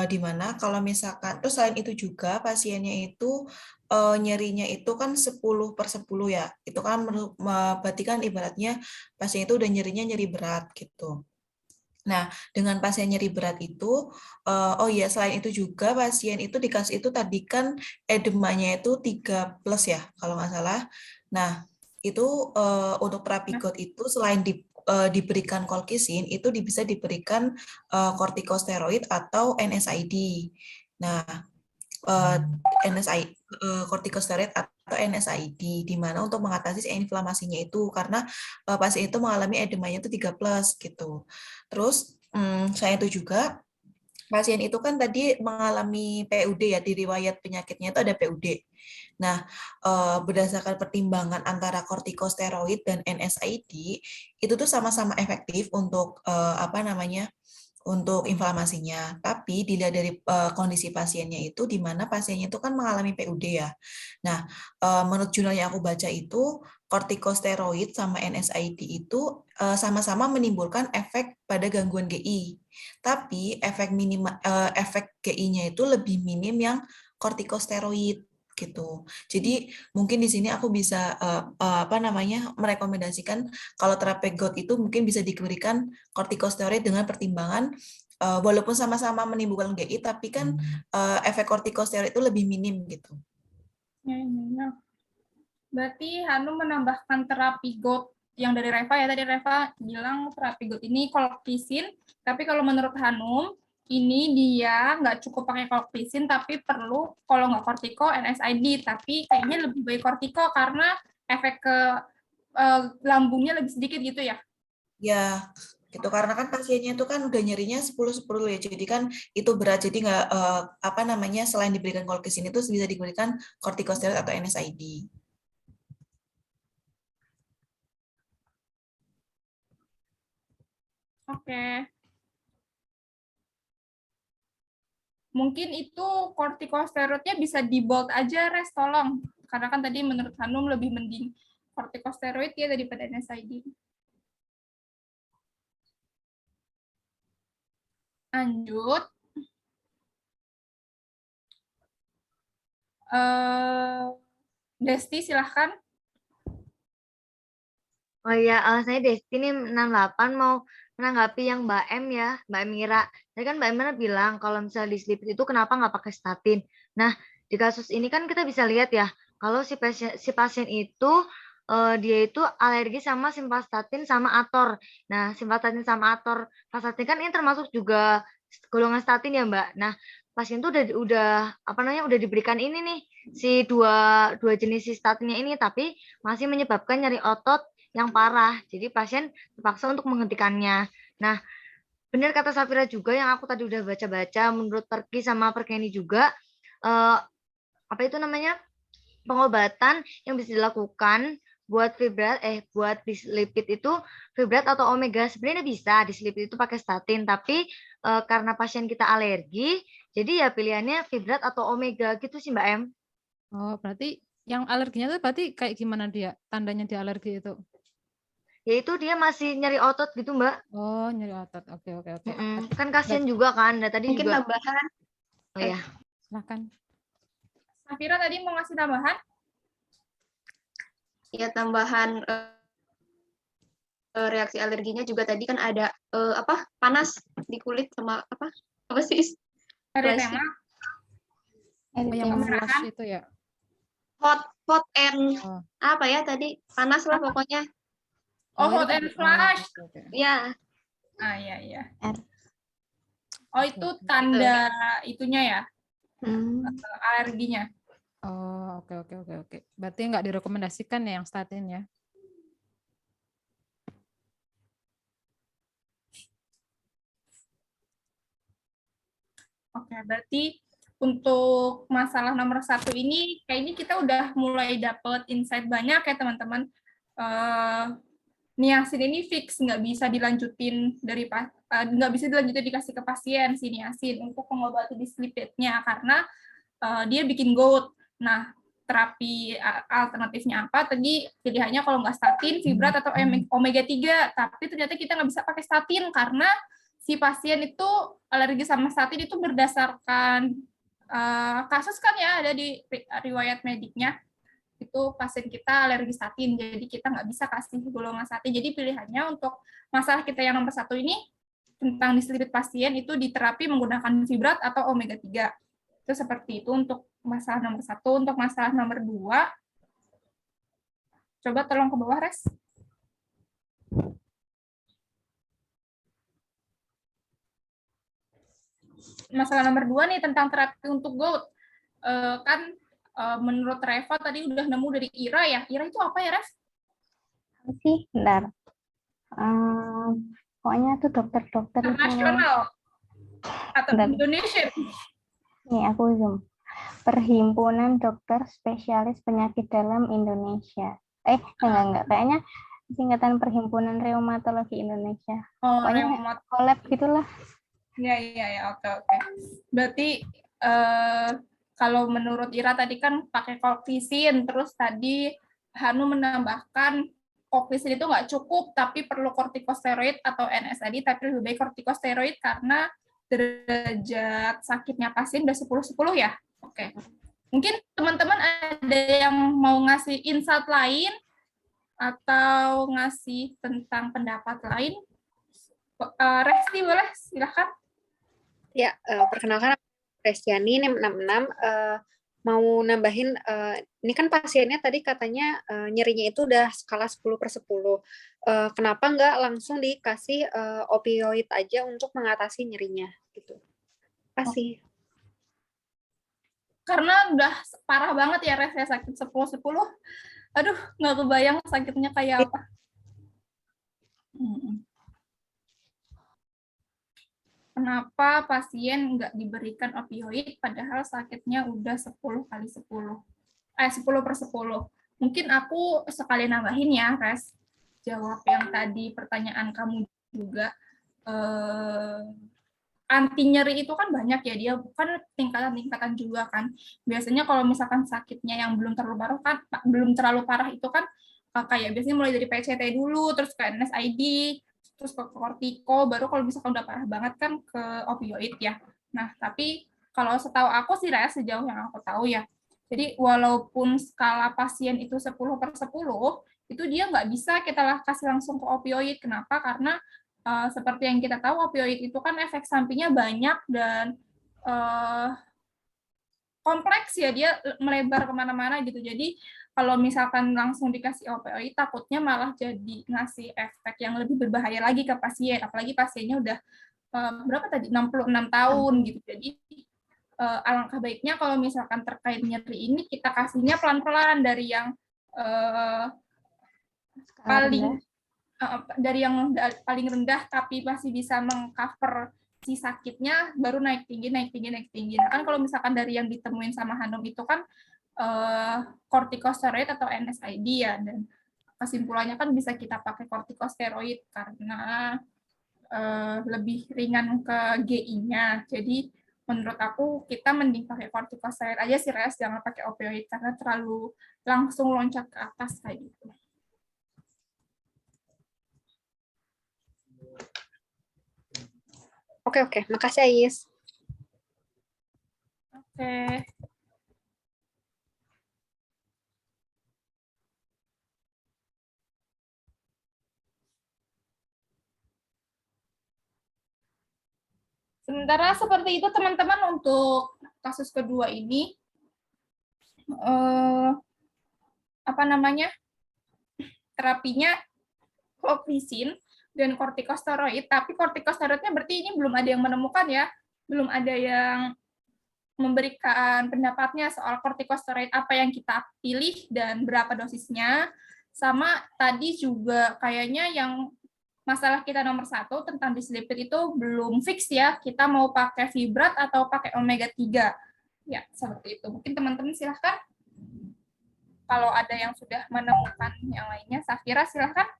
di mana kalau misalkan, terus selain itu juga pasiennya itu nyerinya itu kan 10/10 ya, itu kan berarti kan ibaratnya pasien itu udah nyerinya nyeri berat gitu. Nah, dengan pasien nyeri berat itu, selain itu juga pasien itu dikasih itu tadi kan edemanya itu 3+ ya, kalau nggak salah. Nah, itu untuk terapi gout itu selain diberikan colchicine, itu bisa diberikan kortikosteroid atau NSAID. Nah, kortikosteroid atau NSAID, di mana untuk mengatasi inflamasinya itu, karena pasien itu mengalami edemanya itu 3+ gitu. Terus, selain itu juga, pasien itu kan tadi mengalami PUD ya, di riwayat penyakitnya itu ada PUD. Nah, berdasarkan pertimbangan antara kortikosteroid dan NSAID, itu tuh sama-sama efektif untuk untuk inflamasinya. Tapi dilihat dari kondisi pasiennya itu, di mana pasiennya itu kan mengalami PUD ya. Nah, menurut jurnal yang aku baca itu, kortikosteroid sama NSAID itu sama-sama menimbulkan efek pada gangguan GI. Tapi efek GI-nya itu lebih minim yang kortikosteroid gitu. Jadi mungkin di sini aku bisa merekomendasikan kalau terapi gout itu mungkin bisa diberikan kortikosteroid dengan pertimbangan walaupun sama-sama menimbulkan GI, tapi kan efek kortikosteroid itu lebih minim gitu. Ya. Berarti Hanum menambahkan terapi gout yang dari Reva ya, tadi Reva bilang terapi gout ini colchicine, tapi kalau menurut Hanum ini dia nggak cukup pakai colchicine, tapi perlu kalau nggak kortiko NSAID, tapi kayaknya lebih baik kortiko karena efek ke lambungnya lebih sedikit gitu ya? Ya, gitu, karena kan pasiennya itu kan udah nyerinya 10/10 ya, jadi kan itu berat, jadi nggak selain diberikan colchicine itu bisa diberikan kortikosteroid atau NSAID. Oke. Mungkin itu kortikosteroidnya bisa di bold aja, Res, tolong. Karena kan tadi menurut Hanum lebih mending kortikosteroid ya daripada NSAID. Lanjut. Desti, silahkan. Oh iya, saya Desti nih 68 mau menanggapi yang Mbak M ya, Mbak Mira. Tadi kan Mbak Mira bilang kalau misalnya dislipid itu kenapa nggak pakai statin. Nah, di kasus ini kan kita bisa lihat ya, kalau si pasien itu dia itu alergi sama simvastatin sama Ator. Nah, simvastatin sama Ator, vastatin kan ini termasuk juga golongan statin ya Mbak. Nah, pasien tuh udah apa namanya udah diberikan ini nih si dua jenis si statinnya ini, tapi masih menyebabkan nyeri otot yang parah. Jadi pasien terpaksa untuk menghentikannya. Nah, benar kata Safira juga yang aku tadi udah baca-baca, menurut Perki sama Perkeni juga, apa itu namanya, pengobatan yang bisa dilakukan buat buat dislipid itu fibrat atau omega sebenarnya bisa dislipid itu pakai statin, tapi karena pasien kita alergi, jadi ya pilihannya fibrat atau omega gitu sih Mbak M. Oh, berarti yang alerginya tuh berarti kayak gimana dia? Tandanya dia alergi itu? Yaitu dia masih nyeri otot gitu Mbak. Oh, nyeri otot. Oke. Kan kasihan juga kan. Nah, tadi Mungkin juga. tambahan. Oh ya. Silakan. Safira tadi mau ngasih tambahan? Ya, tambahan reaksi alerginya juga tadi kan ada panas di kulit sama apa sih? Eritema. Oh, yang Eritema. flush itu ya? Hot and Oh. apa ya tadi? Panas lah pokoknya. Oh, itu hot and tadi. flush. Oke. Ya, Ah, iya. R. Oh, itu tanda itunya ya, alerginya. Oh, oke. Berarti nggak direkomendasikan ya yang statin ya? Oke, berarti untuk masalah nomor 1 ini, kayaknya kita udah mulai dapet insight banyak ya teman-teman. Niacin ini fix nggak bisa dilanjutin nggak bisa dilanjutin dikasih ke pasien si niacin untuk mengobati dislipidnya karena dia bikin gout. Nah, terapi alternatifnya apa? Tadi pilihannya kalau nggak statin, fibrat atau omega 3. Tapi ternyata kita nggak bisa pakai statin karena si pasien itu alergi sama statin itu berdasarkan kasus kan ya, ada di riwayat mediknya. Itu pasien kita alergi statin, jadi kita nggak bisa kasih golongan statin. Jadi pilihannya untuk masalah kita yang nomor 1 ini, tentang dislipid pasien itu diterapi menggunakan fibrat atau omega 3. Itu seperti itu untuk masalah nomor 1. Untuk masalah nomor 2, coba tolong ke bawah, Res. Masalah nomor 2 nih tentang terapi untuk gout. Kan menurut Reva tadi udah nemu dari IRA ya. IRA itu apa ya, Rev? Sih, bentar. Pokoknya tuh dokter-dokter itu. Nasional atau Bentar. Indonesia. Nih, aku zoom. Perhimpunan Dokter Spesialis Penyakit Dalam Indonesia. Enggak. Kayaknya singkatan Perhimpunan Reumatologi Indonesia. Oh, Pokoknya collab gitulah. Ya, oke. Berarti kalau menurut Ira tadi kan pakai colchicine, terus tadi Hanu menambahkan colchicine itu nggak cukup, tapi perlu kortikosteroid atau NSAID, tapi lebih baik kortikosteroid karena derajat sakitnya pasien udah 10-10 ya? Oke. Mungkin teman-teman ada yang mau ngasih insight lain atau ngasih tentang pendapat lain? Resti boleh, silahkan. Ya, perkenalkan Restiani, NIM 66, mau nambahin, ini kan pasiennya tadi katanya nyerinya itu udah skala 10/10. Kenapa nggak langsung dikasih opioid aja untuk mengatasi nyerinya? Gitu. Kasih. Karena udah parah banget ya, Res, ya, sakit 10-10. Aduh, nggak kebayang sakitnya kayak apa. Kenapa pasien nggak diberikan opioid padahal sakitnya udah 10x10? 10/10. Mungkin aku sekali nambahin ya, Res. Jawab yang tadi pertanyaan kamu juga. Anti nyeri itu kan banyak ya, dia bukan tingkatan-tingkatan juga kan. Biasanya kalau misalkan sakitnya yang belum terlalu parah itu kan kayak biasanya mulai dari PCT dulu, terus ke NSAID, terus ke kortiko, baru kalau misalkan udah parah banget kan ke opioid ya. Nah, tapi kalau setahu aku sih, Res, sejauh yang aku tahu ya, jadi walaupun skala pasien itu 10/10, itu dia nggak bisa kita kasih langsung ke opioid. Kenapa? Karena seperti yang kita tahu, opioid itu kan efek sampingnya banyak dan kompleks ya, dia melebar kemana-mana gitu. Jadi kalau misalkan langsung dikasih opioid, takutnya malah jadi ngasih efek yang lebih berbahaya lagi ke pasien, apalagi pasiennya udah berapa tadi 66 tahun gitu. Jadi alangkah baiknya kalau misalkan terkait nyeri ini kita kasihnya pelan-pelan dari yang paling paling rendah tapi masih bisa mengcover si sakitnya, baru naik tinggi. Nah, kan kalau misalkan dari yang ditemuin sama Hanum itu kan kortikosteroid atau NSAID ya, dan kesimpulannya kan bisa kita pakai kortikosteroid karena lebih ringan ke GI-nya. Jadi menurut aku kita mending pakai kortikosteroid aja sih, Res, jangan pakai opioid karena terlalu langsung loncat ke atas kayak gitu. Oke, makasih Ais. Oke. Sementara seperti itu teman-teman, untuk kasus kedua ini terapinya kloprisine dan kortikosteroid, tapi kortikosteroidnya berarti ini belum ada yang menemukan ya, belum ada yang memberikan pendapatnya soal kortikosteroid apa yang kita pilih dan berapa dosisnya. Sama tadi juga kayaknya yang masalah kita nomor 1 tentang dislipid itu belum fix ya, kita mau pakai fibrat atau pakai omega 3. Ya, seperti itu. Mungkin teman-teman silahkan. Kalau ada yang sudah menemukan yang lainnya, Safira silahkan.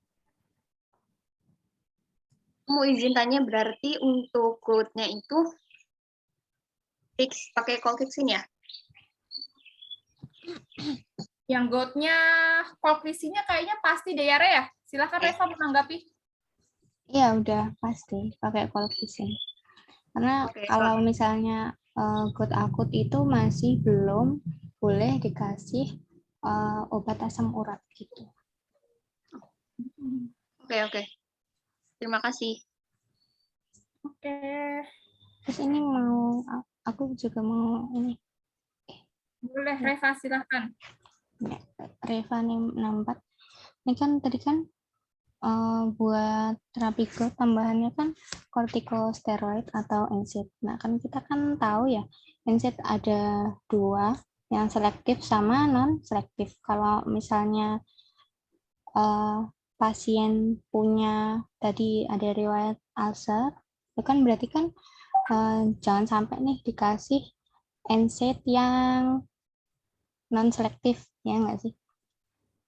Mau izin tanya, berarti untuk gold-nya itu fix pakai colchicine ya? Yang gold-nya, kolkrisinya kayaknya pasti deh ya, Re ya. Silahkan Reva menanggapi. Iya, udah pasti pakai colchicine. Karena kalau misalnya gout akut itu masih belum boleh dikasih obat asam urat gitu. Oke. Terima kasih. Oke. Terus ini aku juga mau ini. Boleh, Reva silahkan. Ya, Reva nih 64. Ini kan tadi kan buat terapi gout tambahannya kan kortikosteroid atau NSAID. Nah, kan kita kan tahu ya, NSAID ada 2, yang selektif sama non-selektif. Kalau misalnya pasien punya tadi ada riwayat ulcer, itu kan berarti kan jangan sampai nih dikasih NSAID yang non-selektif, ya nggak sih?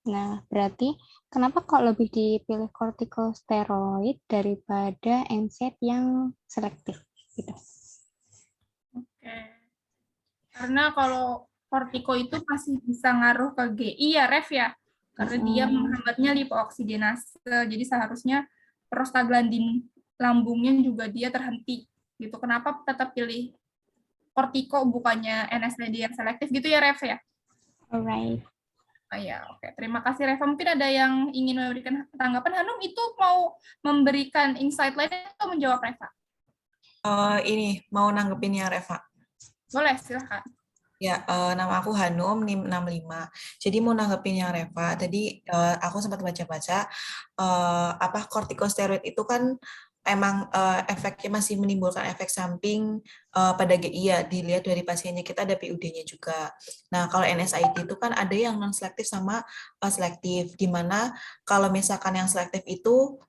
Nah, berarti kenapa kok lebih dipilih kortikosteroid daripada NSAID yang selektif? Gitu. Oke. Karena kalau kortiko itu masih bisa ngaruh ke GI ya, Rev ya. Karena dia menghambatnya lipooksidinase. Jadi seharusnya prostaglandin lambungnya juga dia terhenti. Gitu. Kenapa tetap pilih kortiko bukannya NSAID yang selektif gitu ya, Rev ya? Alright. Oh ya, oke. Terima kasih Reva. Mungkin ada yang ingin memberikan tanggapan. Hanum itu mau memberikan insight lainnya atau menjawab Reva? Ini mau nanggepin yang Reva. Boleh, silahkan. Ya, nama aku Hanum, NIM 65. Jadi mau nanggepin yang Reva, tadi aku sempat baca-baca, kortikosteroid itu kan emang efeknya masih menimbulkan efek samping pada GI ya, dilihat dari pasiennya, kita ada PUD-nya juga. Nah, kalau NSAID itu kan ada yang non-selektif sama selektif, di mana kalau misalkan yang selektif itu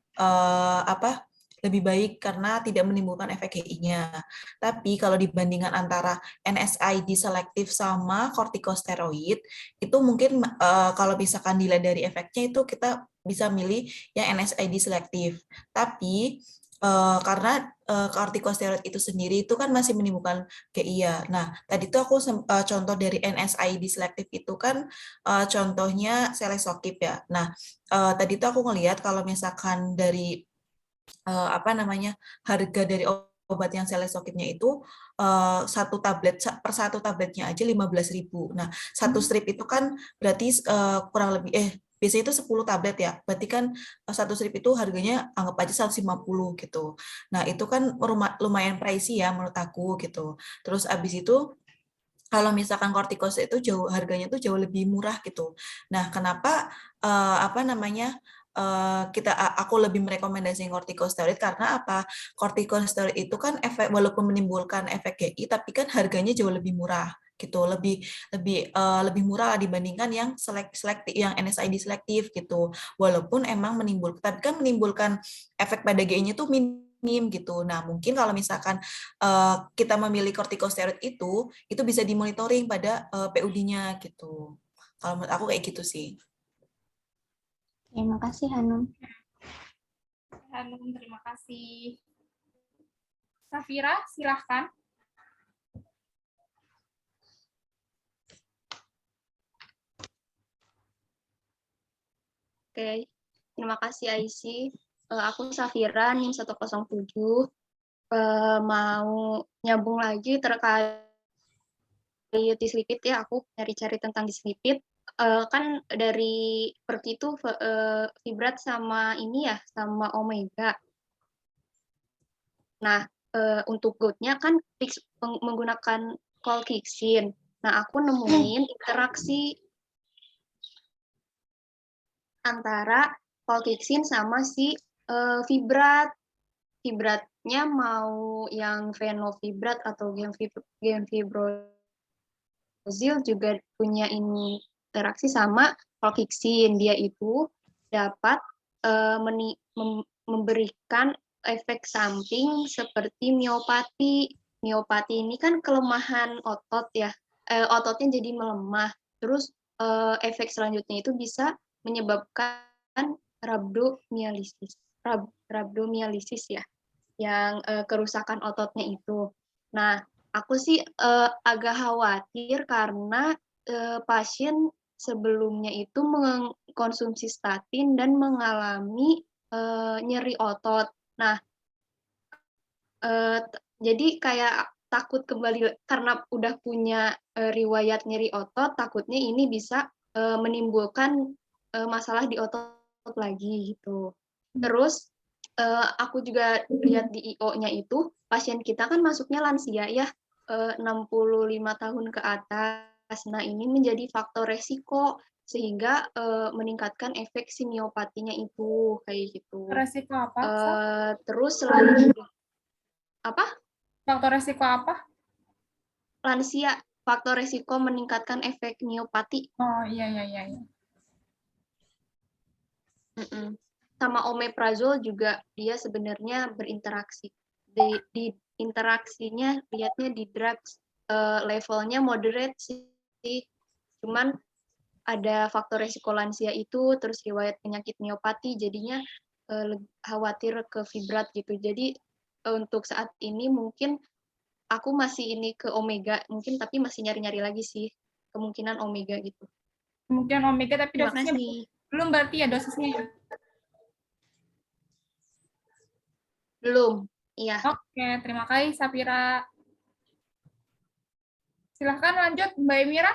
lebih baik karena tidak menimbulkan efek GI-nya. Tapi kalau dibandingkan antara NSAID selektif sama kortikosteroid, itu mungkin kalau misalkan dilihat dari efeknya itu kita bisa milih yang NSAID selektif. Tapi karena kortikosteroid itu sendiri itu kan masih menimbulkan GI ya. Nah, tadi tuh aku contoh dari NSAID selektif itu kan contohnya selesokip ya. Nah, tadi tuh aku ngelihat kalau misalkan dari harga dari obat yang selesokipnya itu satu tabletnya aja 15.000. Nah, satu strip itu kan berarti kurang lebih biasanya itu 10 tablet ya. Berarti kan satu strip itu harganya anggap aja 150 gitu. Nah, itu kan lumayan pricey ya menurut aku gitu. Terus abis itu kalau misalkan kortikosteroid itu harganya tuh jauh lebih murah gitu. Nah, kenapa aku lebih merekomendasikan kortikosteroid karena apa? Kortikosteroid itu kan walaupun menimbulkan efek GI, tapi kan harganya jauh lebih murah gitu, lebih murah dibandingkan yang selektif, yang NSAID selektif gitu. Walaupun emang tapi kan menimbulkan efek pada GI-nya tuh minim gitu. Nah, mungkin kalau misalkan kita memilih kortikosteroid itu bisa dimonitoring pada PUD-nya gitu. Kalau menurut aku kayak gitu sih. Terima kasih Hanum. Hanum, terima kasih. Safira, silahkan. Oke, terima kasih Aisy. Aku Safira, NIM 107. Mau nyambung lagi terkait dislipid ya, aku cari-cari tentang dislipid. Kan dari PERK itu fibrat sama ini ya, sama omega. Nah, untuk goutnya kan menggunakan colchicine. Nah, aku nemuin interaksi antara colchicine sama si fibrat. Fibratnya mau yang fenofibrat atau gemfibrozil juga punya interaksi sama colchicine. Dia itu dapat memberikan efek samping seperti miopati. Miopati ini kan kelemahan otot ya, ototnya jadi melemah. Terus efek selanjutnya itu bisa menyebabkan rhabdomyolisis ya, yang kerusakan ototnya itu. Nah, aku sih agak khawatir karena pasien sebelumnya itu mengkonsumsi statin dan mengalami nyeri otot. Nah, jadi kayak takut kembali karena udah punya riwayat nyeri otot, takutnya ini bisa menimbulkan masalah di otot lagi gitu. Terus aku juga lihat di IO-nya itu pasien kita kan masuknya lansia ya, 65 tahun ke atas. Nah, ini menjadi faktor resiko sehingga meningkatkan efek simiopatinya itu kayak gitu. Resiko apa? Terus selain apa? Faktor resiko apa? Lansia, faktor resiko meningkatkan efek miopati. Oh, iya. Sama omeprazol juga dia sebenarnya berinteraksi. Di interaksinya lihatnya di drugs levelnya moderate sih. Cuman ada faktor resiko lansia itu, terus riwayat penyakit miopati, jadinya khawatir ke fibrat gitu. Jadi untuk saat ini mungkin aku masih ini ke omega, mungkin tapi masih nyari-nyari lagi sih kemungkinan omega gitu. Kemungkinan omega tapi Terima dosisnya kasih. belum berarti ya dosisnya ya? Belum, iya. Oke, terima kasih Safira. Silahkan lanjut Mbak Emira.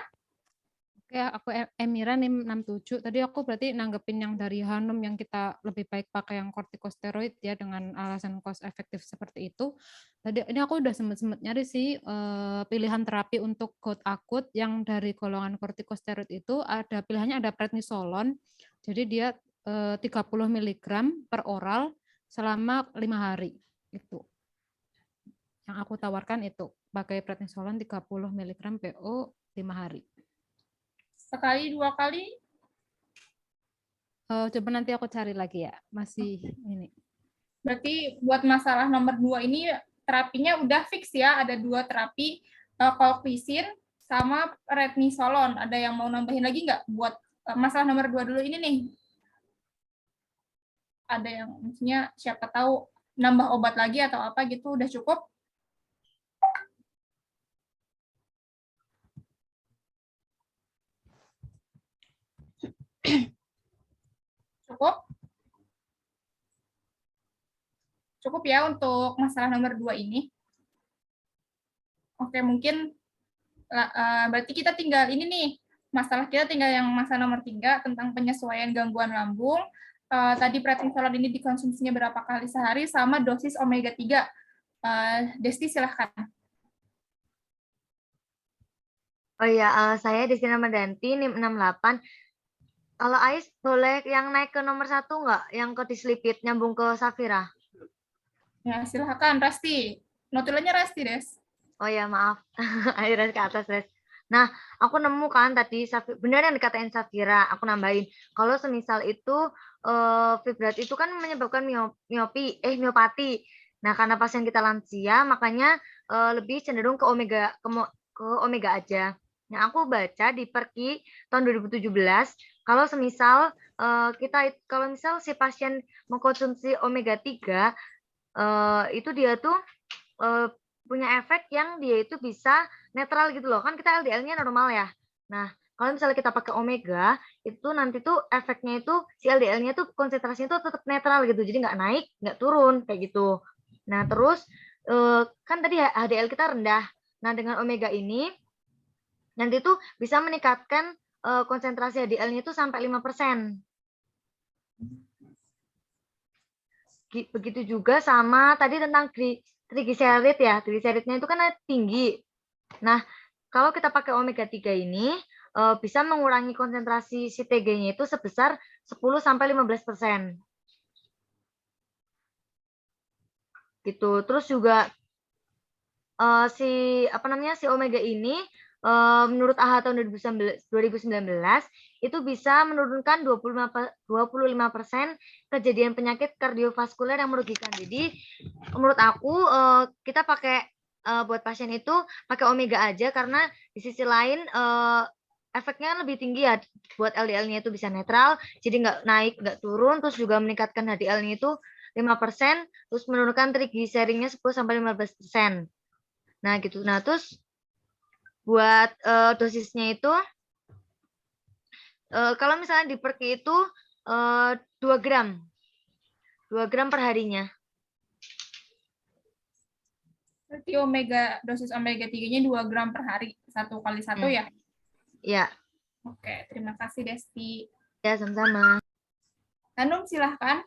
Oke, aku Emira NIM 67. Tadi aku berarti nanggepin yang dari Hanum yang kita lebih baik pakai yang kortikosteroid ya dengan alasan cost efektif seperti itu. Tadi ini aku udah sempat nyari sih pilihan terapi untuk gout akut yang dari golongan kortikosteroid itu ada pilihannya ada prednisolon. Jadi dia 30 mg per oral selama 5 hari itu. Yang aku tawarkan itu pakai prednisolon 30 mg PO 5 hari. Sekali, 2 kali? Coba nanti aku cari lagi ya. Masih ini. Berarti buat masalah nomor 2 ini terapinya udah fix ya. Ada 2 terapi, colchicine sama prednisolon. Ada yang mau nambahin lagi nggak buat masalah nomor 2 dulu ini nih? Ada yang maksudnya siapa tahu nambah obat lagi atau apa gitu, udah cukup? Cukup? Cukup ya untuk masalah nomor 2 ini. Oke, mungkin berarti kita tinggal ini nih, masalah kita tinggal yang masalah nomor 3 tentang penyesuaian gangguan lambung. Tadi prednisolon ini dikonsumsinya berapa kali sehari sama dosis omega 3. Desti silahkan. Oh ya, saya Desti Ramadanti, NIM 68. Kalau Ais boleh yang naik ke nomor 1 nggak? Yang ke dislipid nyambung ke Safira. Ya, silakan Resti. Notulennya Resti, Des. Oh ya maaf, akhirnya ke atas Res. Nah, aku nemu kan tadi benar yang dikatain Safira, aku nambahin. Kalau semisal itu fibrat itu kan menyebabkan miopati. Nah, karena pasien kita lansia, makanya lebih cenderung ke omega aja. Nah, aku baca di Perki tahun 2017, kalau semisal kalau misal si pasien mengkonsumsi omega 3, itu dia tuh punya efek yang dia itu bisa netral gitu loh. Kan kita LDL-nya normal ya. Nah, kalau misalnya kita pakai omega, itu nanti tuh efeknya itu si LDL-nya tuh konsentrasinya tuh tetap netral gitu. Jadi nggak naik, nggak turun kayak gitu. Nah, terus kan tadi HDL kita rendah. Nah, dengan omega ini nanti tuh bisa meningkatkan konsentrasi HDL-nya itu sampai 5%. Begitu juga sama tadi tentang trigliserid ya. Trigliseridnya itu kan tinggi. Nah, kalau kita pakai omega 3 ini bisa mengurangi konsentrasi si TG-nya itu sebesar 10-15%. Gitu. Terus juga si omega ini menurut AHA tahun 2019 itu bisa menurunkan 25% kejadian penyakit kardiovaskuler yang merugikan. Jadi menurut aku kita pakai buat pasien itu pakai omega aja karena di sisi lain efeknya lebih tinggi ya, buat LDL-nya itu bisa netral, jadi nggak naik nggak turun, terus juga meningkatkan HDL-nya itu 5%, terus menurunkan trigliseridnya 10-15%. Nah gitu. Nah terus buat dosisnya itu kalau misalnya di Perki itu 2 gram per harinya. Berarti dosis omega 3-nya 2 gram per hari, 1 kali 1 ya? Ya. Oke, terima kasih Desti. Ya, sama-sama. Hanum, silahkan.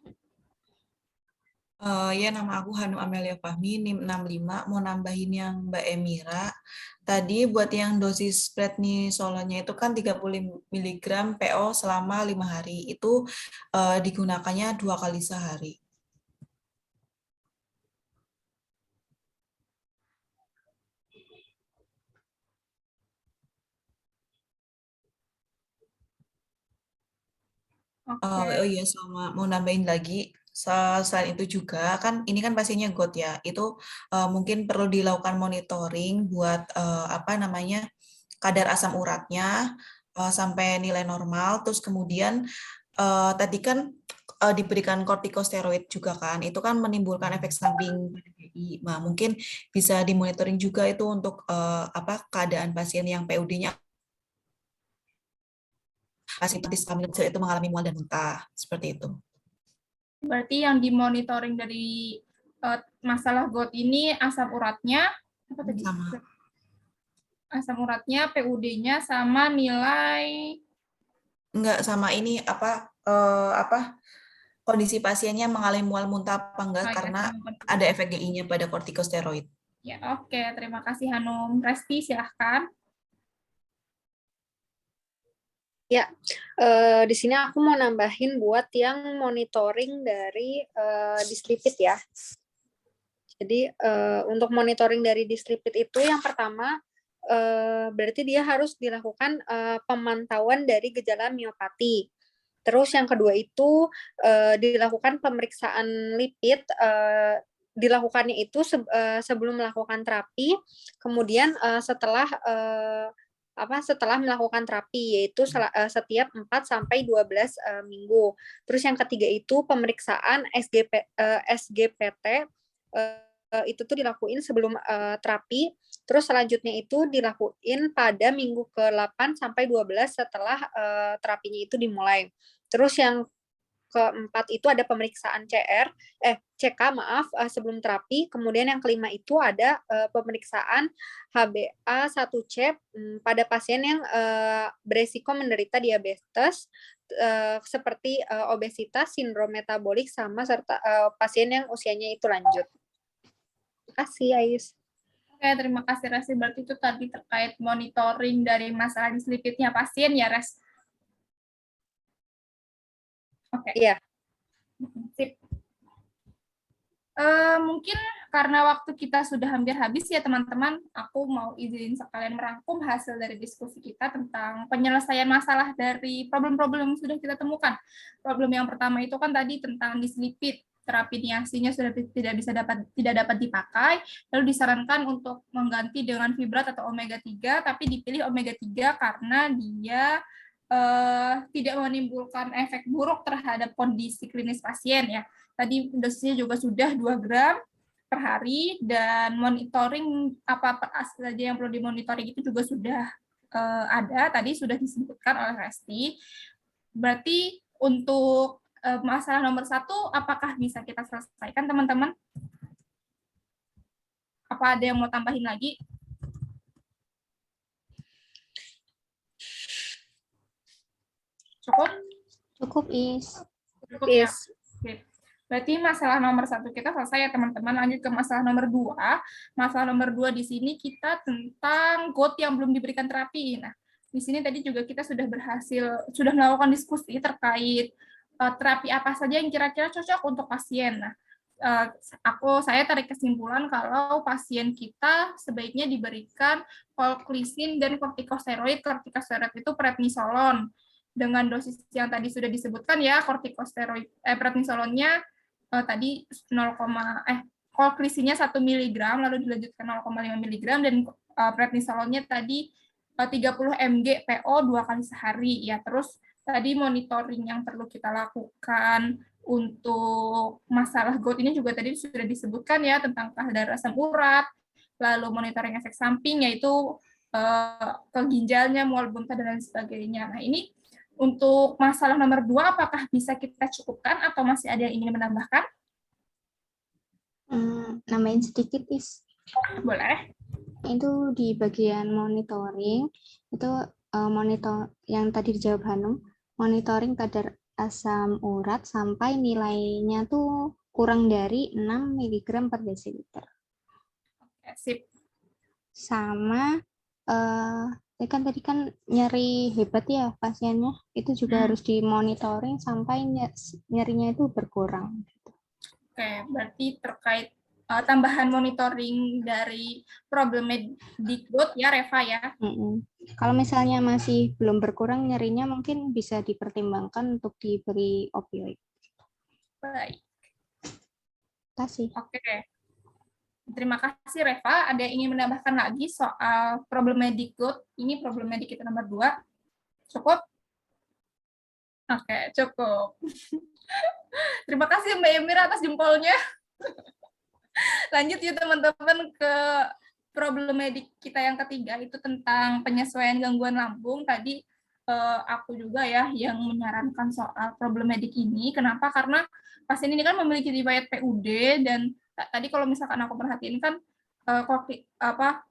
Ya, nama aku Hanum Amelia Fahmi, NIM 65, mau nambahin yang Mbak Emira. Tadi buat yang dosis prednisolonnya itu kan 30 mg PO selama 5 hari. Itu digunakannya 2 kali sehari. Oke. Oh iya, sama mau nambahin lagi. Selain itu juga kan ini kan pasiennya GOT ya. Itu mungkin perlu dilakukan monitoring buat apa namanya kadar asam uratnya sampai nilai normal. Terus kemudian tadi kan diberikan kortikosteroid juga kan. Itu kan menimbulkan efek samping pada BI. Nah, mungkin bisa dimonitoring juga itu untuk apa keadaan pasien yang PUD-nya asimpatis amilase itu mengalami mual dan muntah seperti itu. Berarti yang dimonitoring dari masalah GOT ini asam uratnya apa tadi? Sama. Asam uratnya, PUD-nya sama nilai Enggak sama ini apa kondisi pasiennya mengalami mual muntah apa enggak karena ada efek GI-nya pada kortikosteroid. Ya, oke. Terima kasih Hanum. Resti, silahkan. Ya, di sini aku mau nambahin buat yang monitoring dari dislipid ya. Jadi untuk monitoring dari dislipid itu yang pertama berarti dia harus dilakukan pemantauan dari gejala miopati. Terus yang kedua itu dilakukan pemeriksaan lipid, dilakukannya itu sebelum melakukan terapi, kemudian setelah melakukan terapi, yaitu setiap 4-12 minggu. Terus yang ketiga itu pemeriksaan SGPT, itu tuh dilakuin sebelum terapi, terus selanjutnya itu dilakuin pada minggu ke-8-12 setelah terapinya itu dimulai. Terus yang keempat itu ada pemeriksaan CK sebelum terapi. Kemudian yang kelima itu ada pemeriksaan HbA1c pada pasien yang beresiko menderita diabetes seperti obesitas, sindrom metabolik, sama serta pasien yang usianya itu lanjut. Terima kasih, Ais. Oke, terima kasih Resti. Berarti itu tadi terkait monitoring dari masalah dislipidnya pasien ya, Res? Oke. Iya. Sip. Mungkin karena waktu kita sudah hampir habis ya teman-teman, aku mau izin sekalian merangkum hasil dari diskusi kita tentang penyelesaian masalah dari problem-problem yang sudah kita temukan. Problem yang pertama itu kan tadi tentang dislipid, terapi niasinya sudah tidak dapat dipakai, lalu disarankan untuk mengganti dengan fibrat atau omega 3, tapi dipilih omega 3 karena dia tidak menimbulkan efek buruk terhadap kondisi klinis pasien ya. Tadi dosisnya juga sudah 2 gram per hari, dan monitoring apa saja yang perlu dimonitoring itu juga sudah ada, tadi sudah disebutkan oleh Resti. Berarti untuk masalah nomor 1, apakah bisa kita selesaikan teman-teman? Apa ada yang mau tambahin lagi? Cukup? Cukup, Is. Cukup ya? Oke. Berarti masalah nomor 1 kita selesai ya teman-teman. Lanjut ke masalah nomor 2. Masalah nomor 2 di sini kita tentang GOT yang belum diberikan terapi. Nah, di sini tadi juga kita sudah melakukan diskusi terkait terapi apa saja yang kira-kira cocok untuk pasien. Nah, saya tarik kesimpulan kalau pasien kita sebaiknya diberikan colchicine dan kortikosteroid. Kortikosteroid itu prednisolon dengan dosis yang tadi sudah disebutkan ya. Prednisolonnya tadi colchicine-nya 1 mg, lalu dilanjutkan 0,5 mg, dan prednisolonnya tadi 30 mg PO 2 kali sehari ya. Terus tadi monitoring yang perlu kita lakukan untuk masalah GOT ini juga tadi sudah disebutkan ya, tentang kadar asam urat, lalu monitoring efek samping yaitu ke ginjalnya, mual muntah dan lain sebagainya. Nah, ini untuk masalah nomor 2, apakah bisa kita cukupkan atau masih ada yang ingin menambahkan? Nambahin sedikit, Is. Boleh. Itu di bagian monitoring, itu monitor yang tadi dijawab Hanum, monitoring kadar asam urat sampai nilainya tuh kurang dari 6 mg per desiliter. Sip. Sama kan tadi kan nyeri hebat ya pasiennya, itu juga harus dimonitoring sampai nyerinya itu berkurang. Oke, berarti terkait tambahan monitoring dari problematic GOT ya, Reva ya. Kalau misalnya masih belum berkurang nyerinya, mungkin bisa dipertimbangkan untuk diberi opioid. Baik. Terima kasih. Oke. Terima kasih Reva. Ada yang ingin menambahkan lagi soal problematic GOT? Ini problematic kita nomor 2. Cukup? Oke, cukup. Terima kasih Mbak Emira atas jempolnya. Lanjut ya teman-teman ke problematic kita yang ketiga, itu tentang penyesuaian gangguan lambung. Tadi aku juga ya yang menyarankan soal problematic ini. Kenapa? Karena pasien ini kan memiliki riwayat PUD, dan tadi kalau misalkan aku perhatiin kan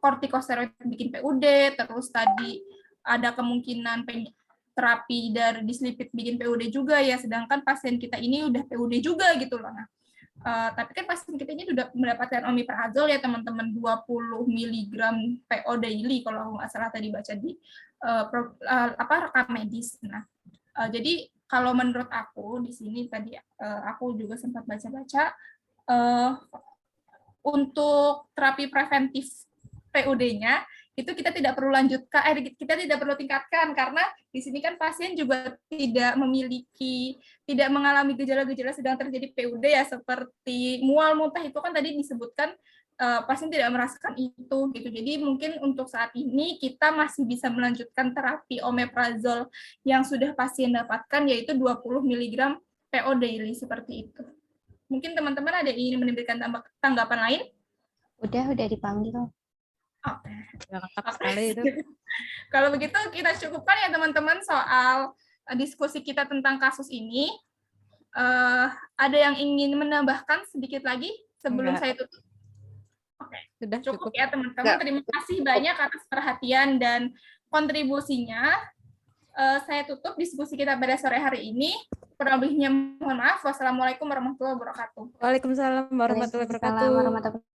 kortikosteroid bikin PUD, terus tadi ada kemungkinan terapi dari dislipid bikin PUD juga ya, sedangkan pasien kita ini udah PUD juga gitu loh. Nah, tapi kan pasien kita ini sudah mendapatkan omeprazole ya teman-teman, 20 mg PO daily kalau aku nggak salah tadi baca di rekam medis. Nah, jadi kalau menurut aku di sini tadi aku juga sempat baca-baca untuk terapi preventif PUD-nya itu kita tidak perlu lanjutkan, kita tidak perlu tingkatkan, karena di sini kan pasien juga tidak mengalami gejala-gejala sedang terjadi PUD ya, seperti mual muntah itu kan tadi disebutkan pasien tidak merasakan itu gitu. Jadi mungkin untuk saat ini kita masih bisa melanjutkan terapi omeprazole yang sudah pasien dapatkan, yaitu 20 mg PO daily seperti itu. Mungkin teman-teman ada yang ingin memberikan tanggapan lain? Udah dipanggil. Oke. Lengkap sekali itu. Kalau begitu kita cukupkan ya teman-teman soal diskusi kita tentang kasus ini. Ada yang ingin menambahkan sedikit lagi sebelum saya tutup? Oke. Sudah Cukup ya teman-teman. Terima kasih banyak atas perhatian dan kontribusinya. Saya tutup diskusi kita pada sore hari ini. Kurang lebihnya mohon maaf. Wassalamualaikum warahmatullahi wabarakatuh. Waalaikumsalam warahmatullahi wabarakatuh. Waalaikumsalam warahmatullahi wabarakatuh.